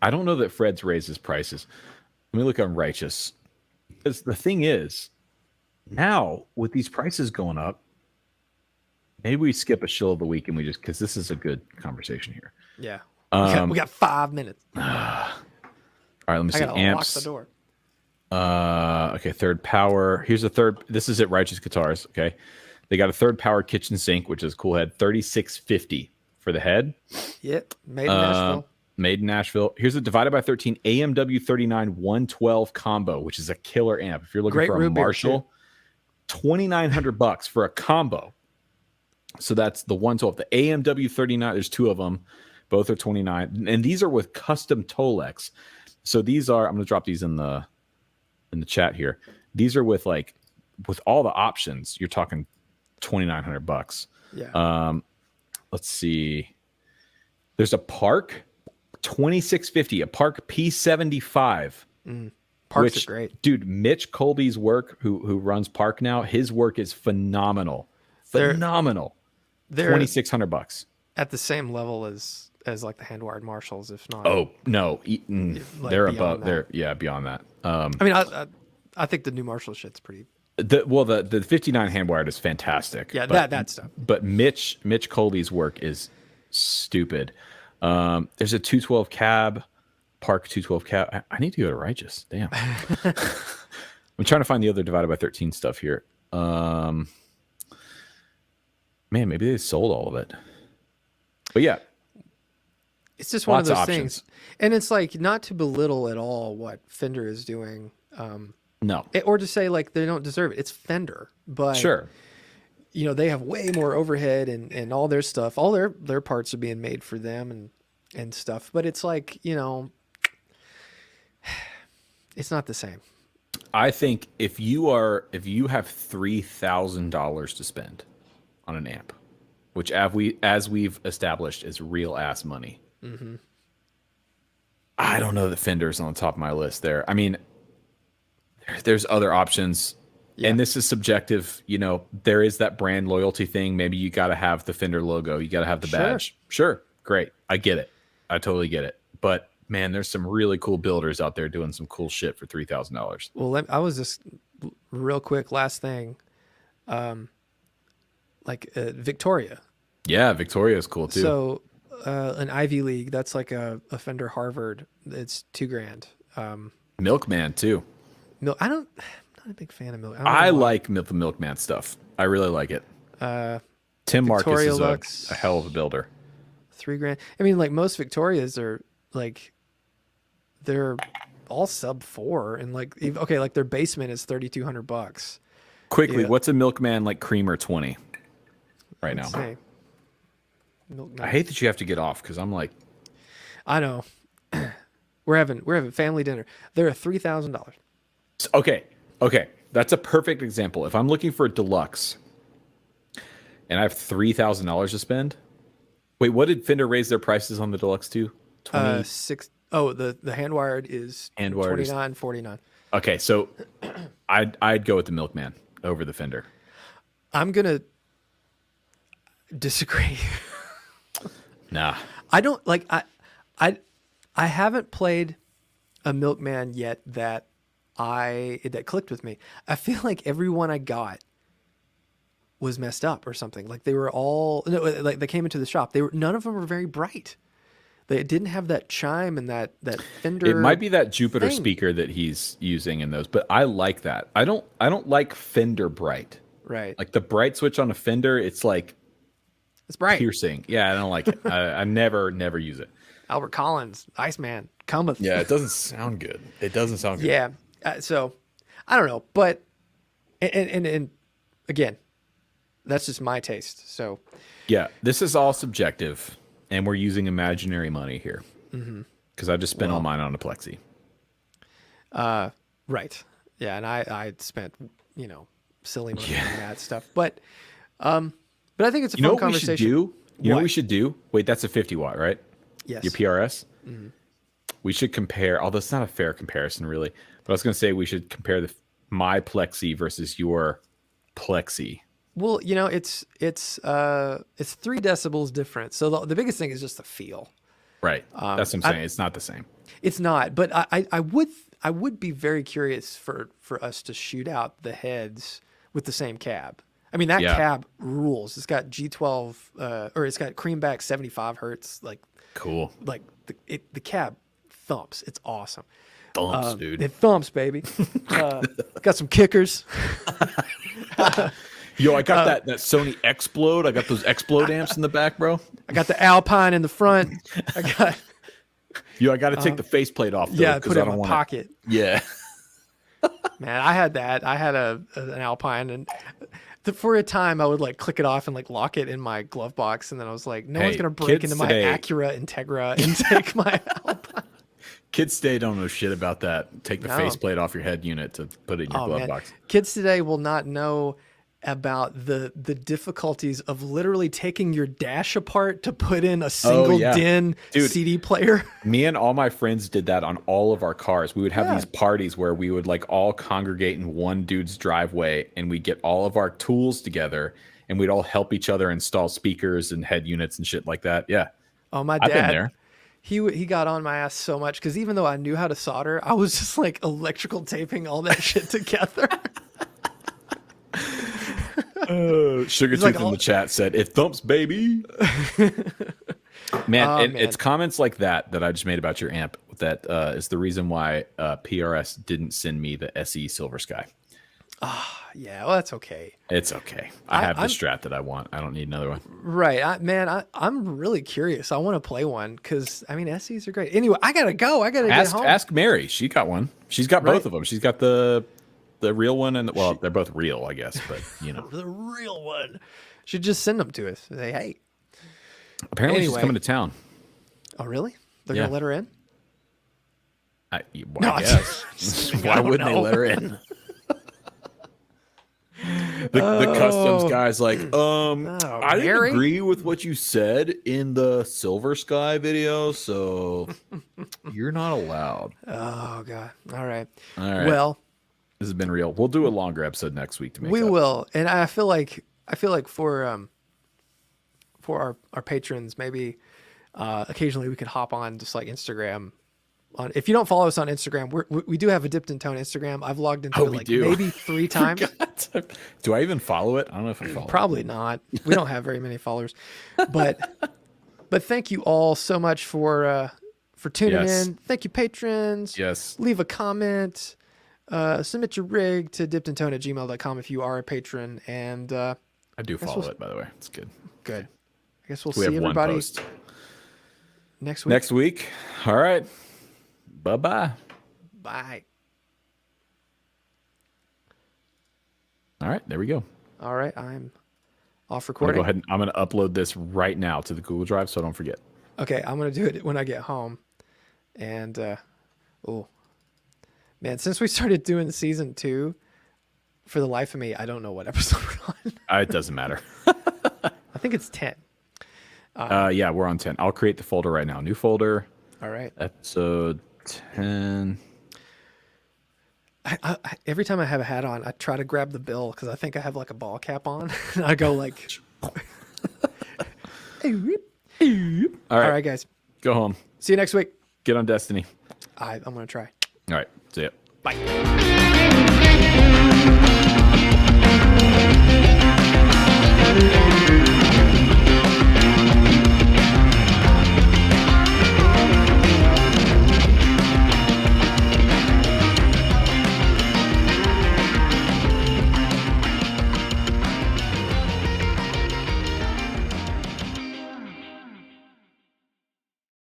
I don't know that Fred's raised his prices. Let me look on Righteous. Because the thing is, now with these prices going up, maybe we skip a shill of the week and we just, because this is a good conversation here. Yeah. We got 5 minutes. All right, let me see. I gotta Amps. lock the door. Okay, third power. Here's a third. This is at Righteous Guitars. Okay, they got a third power kitchen sink, which is a cool head. $3,650 for the head. Yep, made in Nashville. Made in Nashville. Here's a divided by 13 AMW 39 112 combo, which is a killer amp. If you're looking for a Marshall, $2,900 for a combo. So that's the 112. The AMW 39. There's 2 of them. Both are 29, and these are with custom Tolex. So these are. I'm going to drop these in the chat here. These are with all the options. You're talking $2,900. Yeah. Let's see. There's a Park. $2,650, a Park P75. Parks are great, dude. Mitch Colby's work, who runs Park now, his work is phenomenal. Phenomenal. They're $2,600 at the same level as like the hand-wired Marshalls, if not. Oh no, they're above. That. They're beyond that. I mean, I think the new Marshall shit's pretty. The 59 hand-wired is fantastic. Yeah, that stuff. But Mitch Colby's work is stupid. There's a 212 cab, Park 212 cab. I need to go to Righteous. Damn. I'm trying to find the other divided by 13 stuff here. Man, maybe they sold all of it. But yeah. It's just one of those things. And it's like not to belittle at all what Fender is doing. No. Or to say like they don't deserve it. It's Fender. But sure. You know, they have way more overhead and all their stuff. All their parts are being made for them and stuff. But it's like, you know, It's not the same. I think if you have $3,000 to spend on an amp, which as we've established is real ass money. Mm-hmm. I don't know that Fender's on the top of my list there. I mean, there's other options. Yeah. And this is subjective. You know, there is that brand loyalty thing. Maybe you got to have the Fender logo. You got to have the badge. Sure. Great. I get it. I totally get it. But man, there's some really cool builders out there doing some cool shit for $3,000. Well, I was just real quick. Last thing, Victoria. Yeah, Victoria is cool too. So an Ivy League, that's like a Fender Harvard. It's $2,000. Milkman too. I'm not a big fan of Milk. I like the Milkman stuff. I really like it. Tim Victoria Marcus Lux, is a hell of a builder. $3,000. I mean, like most Victorias are like, they're all sub 4, and like their basement is $3,200. Quickly, Yeah. what's a Milkman like Creamer 20 right now? I hate that you have to get off because I'm like, I know. we're having family dinner. They're $3,000. okay, that's a perfect example. If I'm looking for a Deluxe and I have $3,000 to spend, wait, what did Fender raise their prices on the Deluxe to? 6. Oh, the hand wired is $29.49. Okay, so I'd go with the Milkman over the Fender. I'm gonna disagree. Nah, I don't like. I haven't played a Milkman yet that clicked with me. I feel like every one I got was messed up or something. Like they were all like they came into the shop. None of them were very bright. They didn't have that chime and that Fender. it might be that Jupiter thing. speaker that he's using in those, but I like that. I don't like Fender bright. Right. Like the bright switch on a Fender, it's like It's bright. piercing. Yeah, I don't like it. I never use it. Albert Collins, Iceman, cometh. Yeah, it doesn't sound good. It doesn't sound good. Yeah. So I don't know, but and again, that's just my taste. So Yeah, this is all subjective, and we're using imaginary money here because I just spent all mine on a Plexi. right. Yeah, and I spent silly money on that stuff, but I think it's a You know fun what we should conversation. do? You know what What? we should do? Wait, that's a 50 watt, right? Yes. Your PRS? We should compare, although it's not a fair comparison really, but I was going to say we should compare my Plexi versus your Plexi. Well, it's 3 decibels different. So the biggest thing is just the feel. Right. That's what I'm saying. It's not the same. It's not, but I would be very curious for us to shoot out the heads with the same cab. I mean, that cab rules. It's got G12 or it's got creamback 75 hertz. Like Cool. The cab thumps. It's awesome. Thumps, dude. It thumps, baby. Got some kickers. Yo, I got that Sony Explode. I got those Explode amps in the back, bro. I got the Alpine in the front. I got I got to take the faceplate off. Though, put it in my pocket. Yeah. Man, I had that. I had an Alpine, and for a time I would like click it off and like lock it in my glove box, and then I was like, no one's gonna break into my Acura Integra and take my Alpine. Kids today don't know shit about that. Take the faceplate off your head unit to put it in your glove box. Kids today will not know about the difficulties of literally taking your dash apart to put in a single DIN CD player. Me and all my friends did that on all of our cars. We would have these parties where we would like all congregate in one dude's driveway, and we'd get all of our tools together, and we'd all help each other install speakers and head units and shit like that. Yeah. Oh, my dad. I've been there. He got on my ass so much because even though I knew how to solder, I was just like electrical taping all that shit together. Sugartooth in the chat said, "It thumps, baby." Man, it's comments like that I just made about your amp that is the reason why PRS didn't send me the SE Silver Sky. Yeah, well, that's okay. It's okay. I have the Strat that I want. I don't need another one. Right. I'm really curious. I want to play one because, I mean, SEs are great. Anyway, I got to go. I got to get home. Ask Mary. She got one. She's got both of them. She's got the real one, and well, they're both real, I guess, but the real one. Should just send them to us. Say, hey. Apparently she's coming to town. Oh, really? They're going to let her in? I No, I guess. Why wouldn't they let her in? The customs guy's like, I didn't Mary? agree with what you said in the Silver Sky video, so you're not allowed. Oh god. All right. All right. Well, This has been real. We'll do a longer episode next week to make we up. will, and I feel like for our patrons, maybe occasionally we could hop on just like Instagram. If you don't follow us on Instagram, we do have a Dipped in Tone Instagram. I've logged into it like maybe 3 times. Do I even follow it? I don't know if I follow Probably not. We don't have very many followers, but thank you all so much for tuning in. Thank you, patrons. Yes. Leave a comment. Submit your rig to dippedintone@gmail.com if you are a patron. And I do follow it, by the way. It's good. Good. I guess we'll We see have one everybody post. next week. Next week. All right. Bye-bye. Bye. All right. There we go. All right. I'm off I'm recording. gonna go ahead and I'm going to upload this right now to the Google Drive so I don't forget. Okay. I'm going to do it when I get home. And, oh, man, since we started doing season 2, for the life of me, I don't know what episode we're on. It doesn't matter. I think it's 10. Yeah, we're on 10. I'll create the folder right now. New folder. All right. Episode 10. I every time I have a hat on, I try to grab the bill because I think I have like a ball cap on. And I go like, All all right, guys. Go home. See you next week. Get on Destiny. I'm going to try. All right. See ya. Bye.